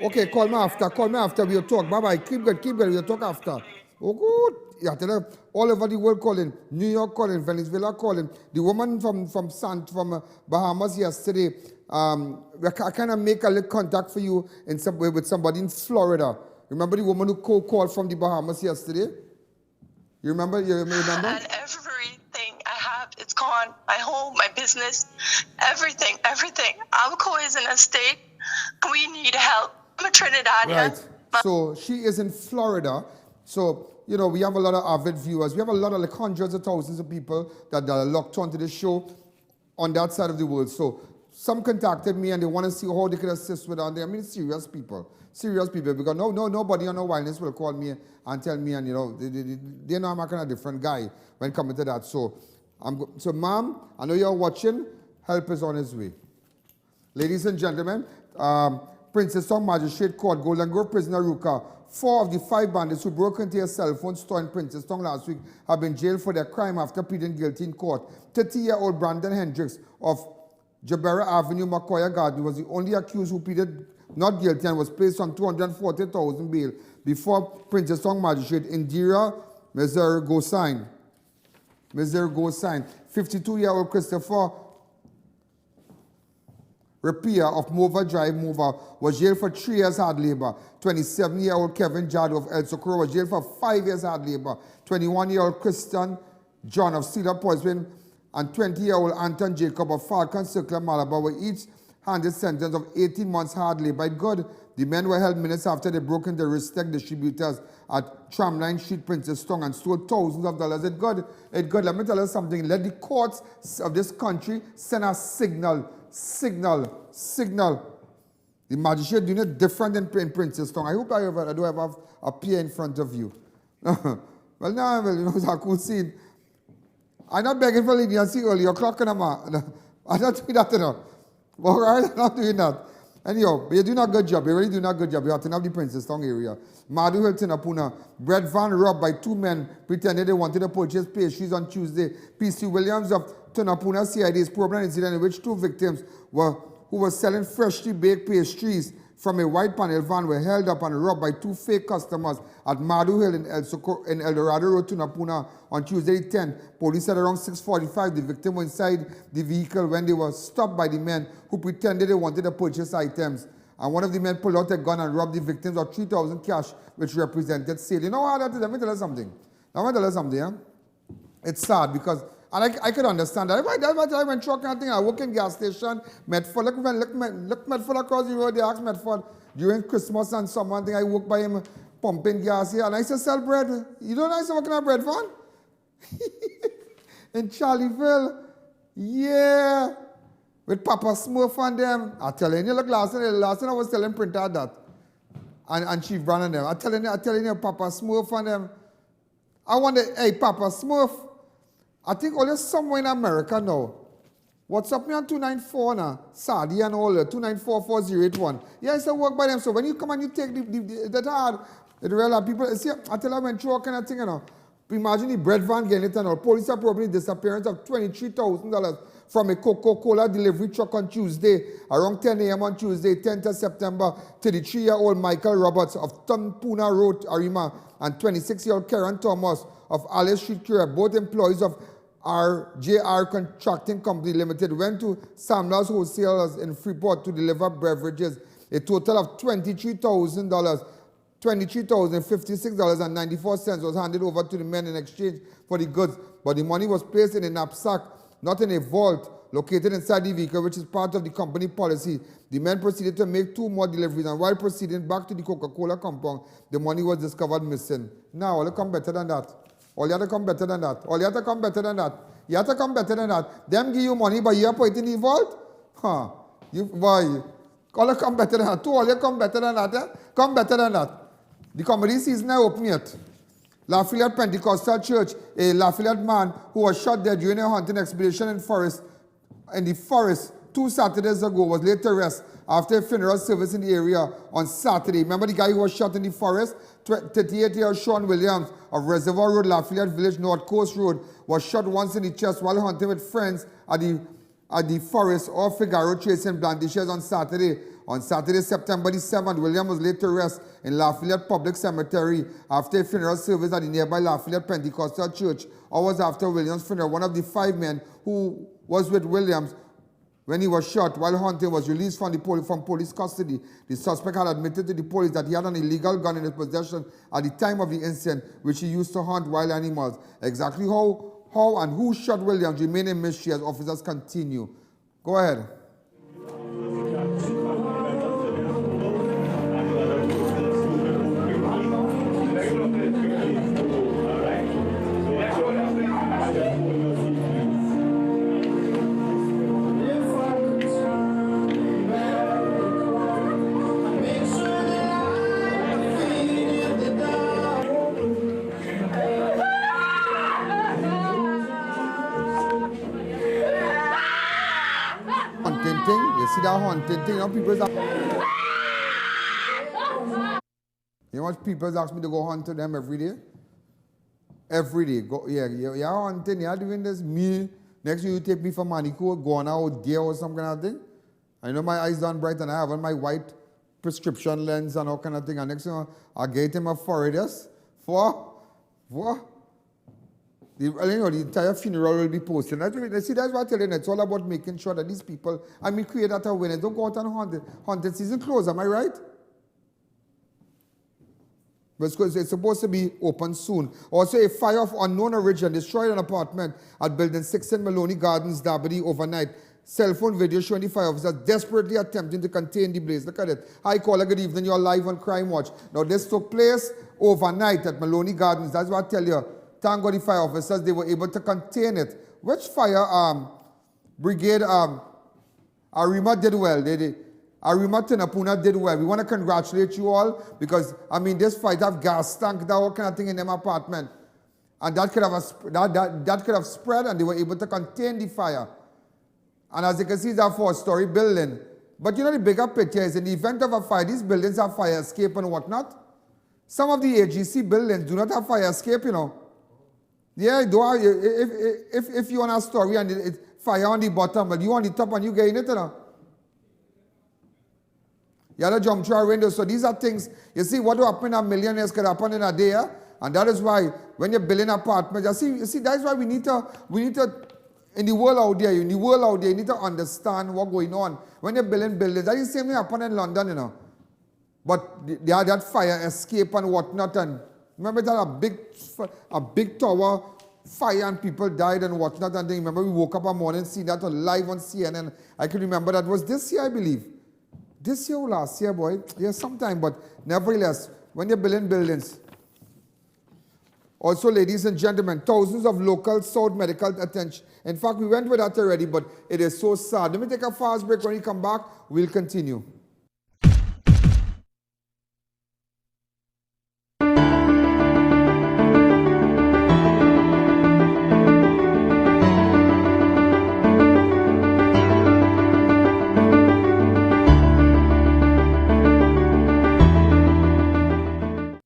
Okay, call me after, we'll talk. Bye-bye, keep good, we'll talk after. Oh, good. Yeah, tell them all over the world calling, New York calling, Venezuela calling. The woman from Bahamas yesterday, I kind of make a little contact for you in some way with somebody in Florida. Remember the woman who called from the Bahamas yesterday? You remember? And everything I have, it's gone. My home, my business, everything. Aruka is in a state. We need help. I'm a Trinidadian. Right. So she is in Florida. So, you know, we have a lot of avid viewers. We have a lot of like hundreds of thousands of people that are locked onto the show on that side of the world. So some contacted me and they want to see how they can assist with that. I mean, serious people, because nobody on no wildness will call me and tell me, and you know, they know I'm a kind of different guy when it comes to that. So, ma'am, I know you're watching. Help is on his way. Ladies and gentlemen, Princeton Magistrate Court, Golden Grove Prison, Aruka. 4 of the 5 bandits who broke into a cell phone store in Princeton last week have been jailed for their crime after pleading guilty in court. 30-year-old Brandon Hendricks of Jabera Avenue, Macoya Garden, was the only accused who pleaded not guilty and was placed on $240,000 bail before Princess Tong Magistrate Indira Mezergosain. 52-year-old Christopher Rapia of Mova Drive, Mova, was jailed for 3 years hard labor. 27-year-old Kevin Jado of El Socorro was jailed for 5 years hard labor. 21-year-old Christian John of Cedar Poisson and 20-year-old Anton Jacob of Falcon Circular, Malabar were each handed sentence of 18 months hard labor. Good. The men were held minutes after they broke into Ristec distributors at Tramline Street, Princess Tong, and stole thousands of dollars. It's good. It's good. Let me tell you something. Let the courts of this country send a signal. The magistrate doing it different in Princess Tong. I hope I do have a peer in front of you. Well, now, you know, it's a cool scene. I'm not begging for leniency early. You're clocking them out. I'm not doing that, you know. All right, I'm not doing that. Anyhow, but you're doing a good job. You're really doing a good job. You're out in the Princess Tong area. Madu Hill, Tinapuna. Bread van robbed by 2 men pretended they wanted to purchase pastries on Tuesday. P.C. Williams of Tinapuna CID's program incident in which 2 victims who were selling freshly baked pastries from a white panel van were held up and robbed by 2 fake customers at Madu Hill in El Dorado Road, Tunapuna on Tuesday 10. Police said around 6:45 the victim was inside the vehicle when they were stopped by the men who pretended they wanted to purchase items. And one of the men pulled out a gun and robbed the victims of $3,000 cash, which represented sale. You know how that is? Let me tell you something. It's sad because, and I could understand that. I went trucking, I think I work in gas station, Medford. Look Medford across the road, they asked Medford during Christmas and summer, I think I work by him pumping gas here, and I used to sell bread. You don't know I used to work in a bread van? In Charlieville. Yeah. With Papa Smurf and them. I tell you, look, last time I was telling Printer that. And Chief Brown and them. I telling you, Papa Smurf and them. I wonder, hey, Papa Smurf, I think only somewhere in America now. What's up me on 294 now? Sadi and all that, 2944081. Yeah, I used to work by them. So when you come and you take that hard, it real people, see, I tell you, I went through all kind of thing, you know. Imagine the bread van getting it and all. Police are probably disappearance of $23,000 from a Coca-Cola delivery truck on Tuesday, around 10 a.m. on Tuesday, 10th of September, 33-year-old Michael Roberts of Tunpuna Road, Arima, and 26-year-old Karen Thomas of Alice Street, Kira, both employees of RJR Contracting Company Limited, went to Samla's Wholesalers in Freeport to deliver beverages. A total of $23,056.94 was handed over to the men in exchange for the goods, but the money was placed in a knapsack, not in a vault, located inside the vehicle, which is part of the company policy. The men proceeded to make 2 more deliveries, and while proceeding back to the Coca-Cola compound, the money was discovered missing. Now, all you come better than that. All you have to come better than that. All you have to come better than that. You have to come better than that. Them give you money, but you have put it in the vault? Huh. Why? All you come better than that. 2, all you come better than that. Eh? Come better than that. The comedy season is open yet. Lafayette Pentecostal Church, a Lafayette man who was shot dead during a hunting expedition in the forest 2 Saturdays ago, was laid to rest after a funeral service in the area on Saturday. Remember the guy who was shot in the forest? 38-year-old Sean Williams of Reservoir Road, Lafayette Village, North Coast Road, was shot once in the chest while hunting with friends at the forest or Figaro Trace in Blandishers on Saturday. On Saturday, September the 7th, William was laid to rest in Lafayette Public Cemetery after a funeral service at the nearby Lafayette Pentecostal Church. Hours after Williams' funeral, one of the 5 men who was with Williams when he was shot while hunting was released from police custody. The suspect had admitted to the police that he had an illegal gun in his possession at the time of the incident, which he used to hunt wild animals. Exactly how and who shot Williams remain a mystery as officers continue. Go ahead. See that haunted thing? You know, people ask me to go hunt to them every day? Every day. Go, yeah, you're hunting, you're doing this. Me, Next you take me for Manico, go on out there or some kind of thing. I know my eyes done bright and I have on my white prescription lens and all kind of thing. And next thing I get him a forehead, yes? For? The entire funeral will be posted. See, that's what I tell you. It's all about making sure that these people, create that awareness. Don't go out and haunted season close, am I right? Because it's supposed to be open soon. Also, a fire of unknown origin destroyed an apartment at Building 6 in Maloney Gardens, Derby overnight. Cell phone video showing the fire officers desperately attempting to contain the blaze. Look at it. Hi, caller, good evening. You're live on Crime Watch. Now, this took place overnight at Maloney Gardens. That's what I tell you. Thank God the fire officers, they were able to contain it. Which fire brigade, Arima did well. Arima Tinapuna did well. We want to congratulate you all because, this fight have gas tank, that all kind of thing in them apartment. And that could have spread and they were able to contain the fire. And as you can see, it's a 4-story building. But you know the bigger picture is in the event of a fire, these buildings have fire escape and whatnot. Some of the AGC buildings do not have fire escape, you know. Yeah, if you want a story and it's fire on the bottom, but you on the top and you get in it, you know. You have to jump through a window. So these are things, you see, what will happen in a million years could happen in a day. And that is why when you're building apartments, you see, that's why we need to, in the world out there, you need to understand what's going on. When you're building buildings, that's the same thing happen in London, you know. But they had that fire escape and whatnot. And remember that a big tower fire and people died and whatnot. And then remember we woke up one morning seeing that live on CNN. I can remember that was this year, I believe. This year or last year, boy. Yeah, sometime. But nevertheless, when you're building buildings. Also, ladies and gentlemen, thousands of locals sought medical attention. In fact, we went with that already, but it is so sad. Let me take a fast break. When we come back, we'll continue.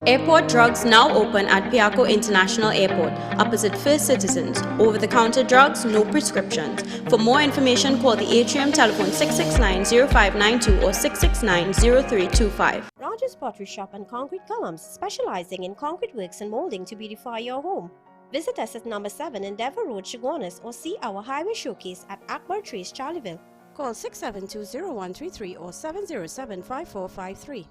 Airport drugs now open at Piaco International Airport, opposite First Citizens. Over-the-counter drugs, no prescriptions. For more information, call the atrium telephone 669-0592 or 669-0325. Rogers Pottery Shop and Concrete Columns, specializing in concrete works and molding to beautify your home. Visit us at number 7 Endeavour Road, Chaguanas, or see our highway showcase at Akbar Trace, Charleville. Call 672-0133 or 707-5453.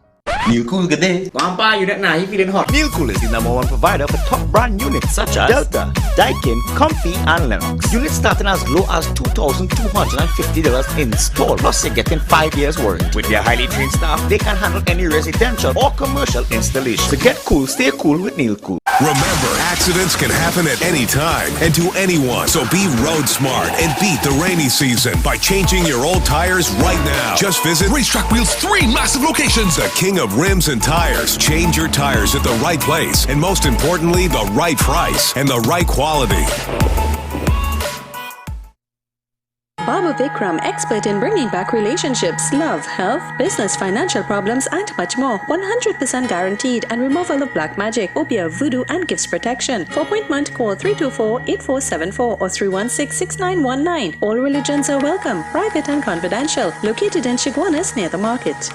Neil Cool, good day. Grandpa, you don't know, you feeling hot. Neil Cool is the #1 provider for top brand units such as Delta, Daikin, Comfy, and Lennox. Units starting as low as $2,250 installed. Plus, you're getting 5 years warranty. With their highly trained staff, they can handle any residential or commercial installation. So get cool, stay cool with Neil Cool. Remember, accidents can happen at any time and to anyone. So be road smart and beat the rainy season by changing your old tires right now. Just visit Racetrack Wheels' 3 massive locations. The king of rims and tires. Change your tires at the right place. And most importantly, the right price and the right quality. Baba Vikram, expert in bringing back relationships, love, health, business, financial problems, and much more. 100% guaranteed and removal of black magic, obeah, voodoo, and gifts protection. For appointment, call 324-8474 or 316-6919. All religions are welcome. Private and confidential. Located in Chaguanas near the market.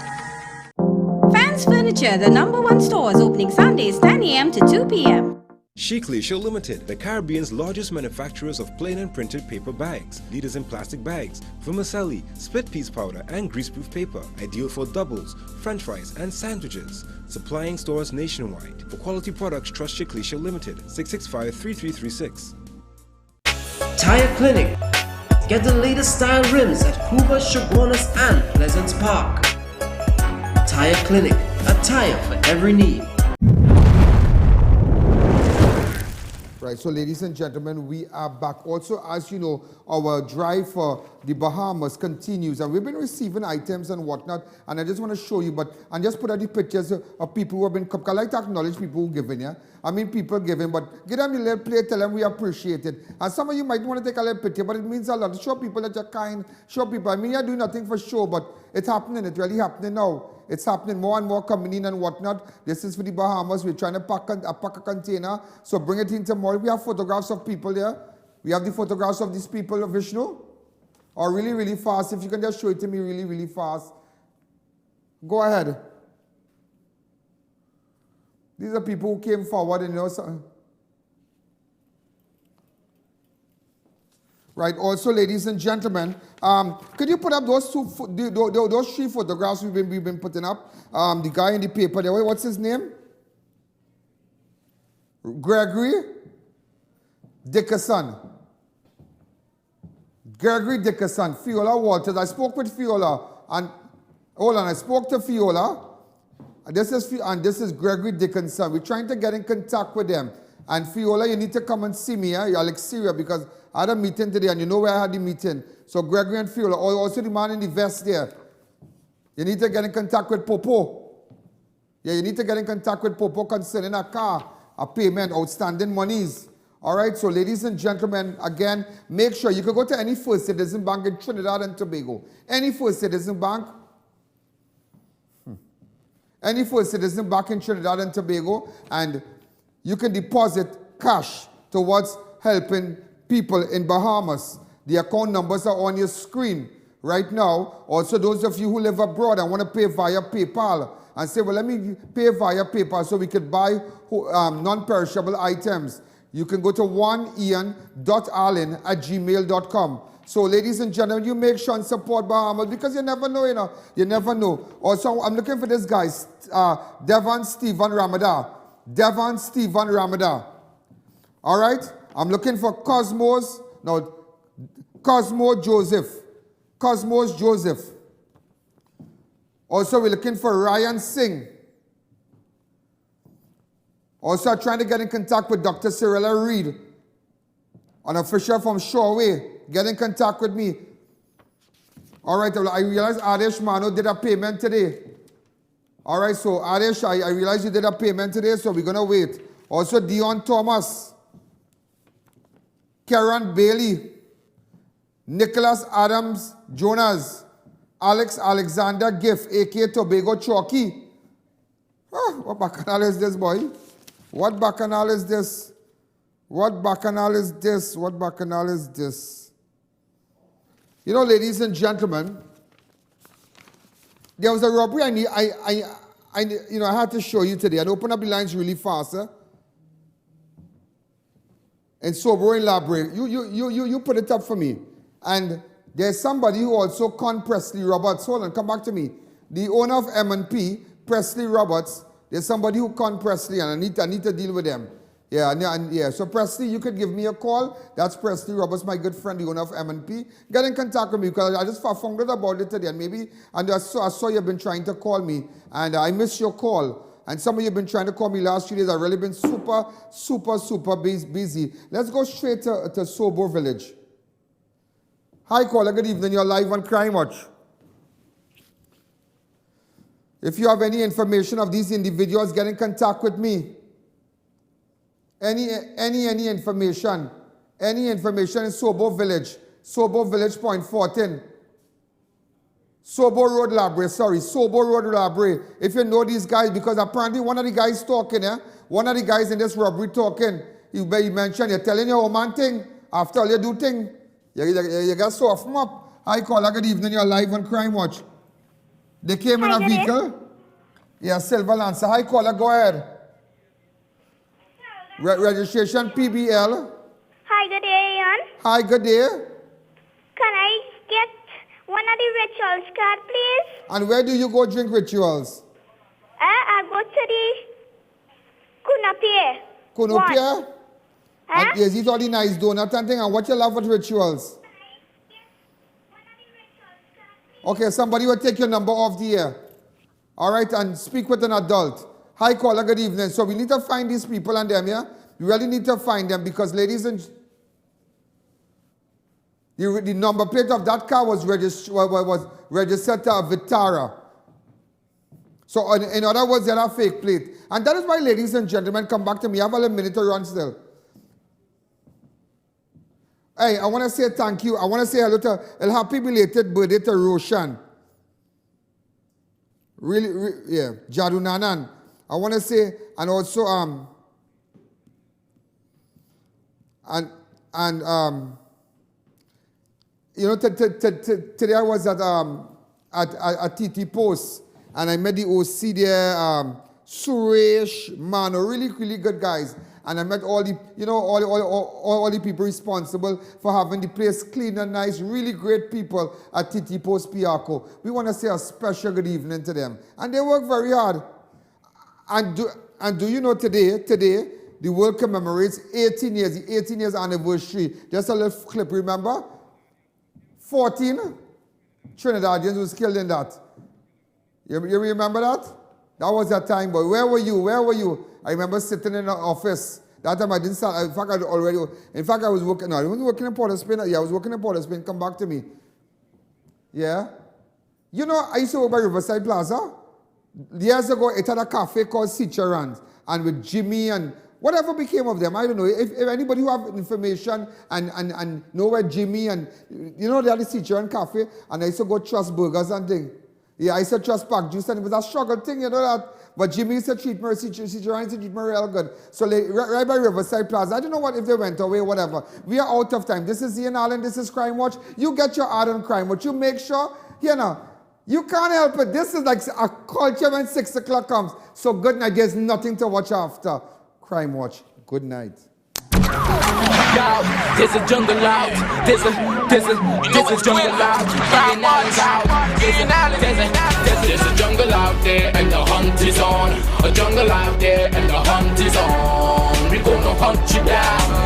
Fans Furniture, the #1 store, is opening Sundays 10 a.m. to 2 p.m. Chiclesia Limited, the Caribbean's largest manufacturers of plain and printed paper bags, leaders in plastic bags, vermicelli, split piece powder, and greaseproof paper, ideal for doubles, french fries, and sandwiches. Supplying stores nationwide. For quality products, trust Chiclesia Limited, 665-3336. Tire Clinic. Get the latest style rims at Hoover, Chaguanas, and Pleasance Park. Tire Clinic, a tire for every need. Right, so ladies and gentlemen, we are back. Also, as you know, our drive for the Bahamas continues, and we've been receiving items and whatnot, and I just want to show you, and just put out the pictures of people who have been, I like to acknowledge people who giving, yeah? I mean, people giving, but give them a little play, tell them we appreciate it. And some of you might want to take a little picture, but it means a lot to show people that you're kind, show people, I mean, you're doing nothing for show, but it's happening, it's really happening now. It's happening, more and more coming in and whatnot. This is for the Bahamas. We're trying to pack a container. So bring it in tomorrow. We have photographs of people there. We have the photographs of these people, Vishnu? Or really, really fast. If you can just show it to me really, really fast. Go ahead. These are people who came forward and Right. Also, ladies and gentlemen, could you put up those those 3 photographs we've been putting up? The guy in the paper there. What's his name? Gregory Dickerson. Gregory Dickerson. Fiola Walters. I spoke with Fiola and hold on. I spoke to Fiola. This is Gregory Dickinson. We're trying to get in contact with them. And Fiola, you need to come and see me. You're like serious because I had a meeting today and you know where I had the meeting. So Gregory and Fiola, also the man in the vest there. You need to get in contact with Popo. Yeah, you need to get in contact with Popo concerning a car, a payment, outstanding monies. All right, so ladies and gentlemen, again, make sure you can go to any First Citizen Bank in Trinidad and Tobago. Any First Citizen Bank. Any First Citizen Bank in Trinidad and Tobago, and you can deposit cash towards helping people in Bahamas. The account numbers are on your screen right now. Also, those of you who live abroad and want to pay via PayPal and say, well, let me pay via PayPal so we could buy non-perishable items. You can go to 1ian.allen@gmail.com. So, ladies and gentlemen, you make sure and support Bahamas because you never know, you never know. Also, I'm looking for this guy, Devon Stephen Ramada. Devon Stephen Ramada. All right? I'm looking for Cosmos Joseph. Cosmos Joseph. Also, we're looking for Ryan Singh. Also, I'm trying to get in contact with Dr. Cyrilla Reed, an official from Shoreway. Get in contact with me. All right, I realize Adesh Mano did a payment today. All right, so Adesh, I realize you did a payment today, so we're going to wait. Also, Dion Thomas, Karen Bailey, Nicholas Adams Jonas, Alex Alexander Giff, a.k.a. Tobago Chalky. Oh, what bacchanal is this, boy? What bacchanal is this? What bacchanal is this? What bacchanal is this? You know, ladies and gentlemen, there was a robbery I had to show you today. I'd open up the lines really fast. And Sobering Library, you put it up for me. And there's somebody who also conned Presley Roberts. Hold on, come back to me. The owner of M&P, Presley Roberts, there's somebody who conned Presley, and I need to deal with them. Yeah. So Presley, you could give me a call. That's Presley Roberts, my good friend, the owner of M&P. Get in contact with me because I just found out about it today, and I saw you've been trying to call me, and I missed your call. And some of you have been trying to call me last few days. I've really been super busy. Let's go straight to Sobo Village. Hi, caller. Good evening. You're live on Crime Watch. If you have any information of these individuals, get in contact with me. Any information in Sobo Village, Point 14. Sobo Road Library. If you know these guys, because apparently one of the guys talking, one of the guys in this robbery talking, he mentioned, you're telling your old man thing, after all you do thing, you got soft them up. Hi, caller, good evening, you're live on Crime Watch. They came in a vehicle. Yeah, Silver Lancer. Hi, caller, go ahead. Registration PBL. Hi, good day, Ian. Hi, good day. Can I get one of the rituals card, please? And where do you go drink rituals? I go to the Kunopia? And yes, these are the nice donuts and thing. And what you love with rituals? Okay, somebody will take your number off the air. All right, and speak with an adult. Hi, caller, good evening. So we need to find these people and them, yeah? We really need to find them because, ladies and... The number plate of that car was registered to Vitara. So, in other words, they're a fake plate. And that is why, ladies and gentlemen, come back to me. I have a minute to run still. Hey, I want to say thank you. I want to say hello to a happy belated birthday to Roshan. Really, yeah, Jadu Nanan. I want to say, and also, and you know, today I was at TT Post, and I met the OC there, Suresh, man, really, really good guys. And I met all the, you know, all the people responsible for having the place clean and nice, really great people at TT Post Piarco. We want to say a special good evening to them. And they work very hard. And do you know today, the world commemorates 18 years, the 18 years anniversary. Just a little clip, remember? 14 Trinidadians was killed in that. You remember that? That was that time, boy. Where were you? Where were you? I remember sitting in the office. That time I didn't start. In fact, I was working. No, I wasn't working in Port of Spain. Yeah, I was working in Port of Spain. Come back to me. Yeah? You know, I used to work by Riverside Plaza. Years ago, it had a cafe called Cicerans. And with Jimmy and whatever became of them, I don't know. If anybody who have information and know where Jimmy and, you know, they had the Ciceran cafe, and I used to go trust burgers and things. Yeah, I used to trust pack juice, and it was a struggle thing, you know that. But Jimmy used to treat me, Ciceran used to treat me real good. So like, right by Riverside Plaza, I don't know what if they went away, whatever. We are out of time. This is I.A.N, this is Crime Watch. You get your ad on Crime Watch. You make sure, you know, you can't help it. This is like a culture when 6 o'clock comes. So good night. There's nothing to watch after. Crime Watch. Good night. There's a jungle out. There's a jungle out. There's a jungle out there and the hunt is on. A jungle out there and the hunt is on. We gonna hunt you down.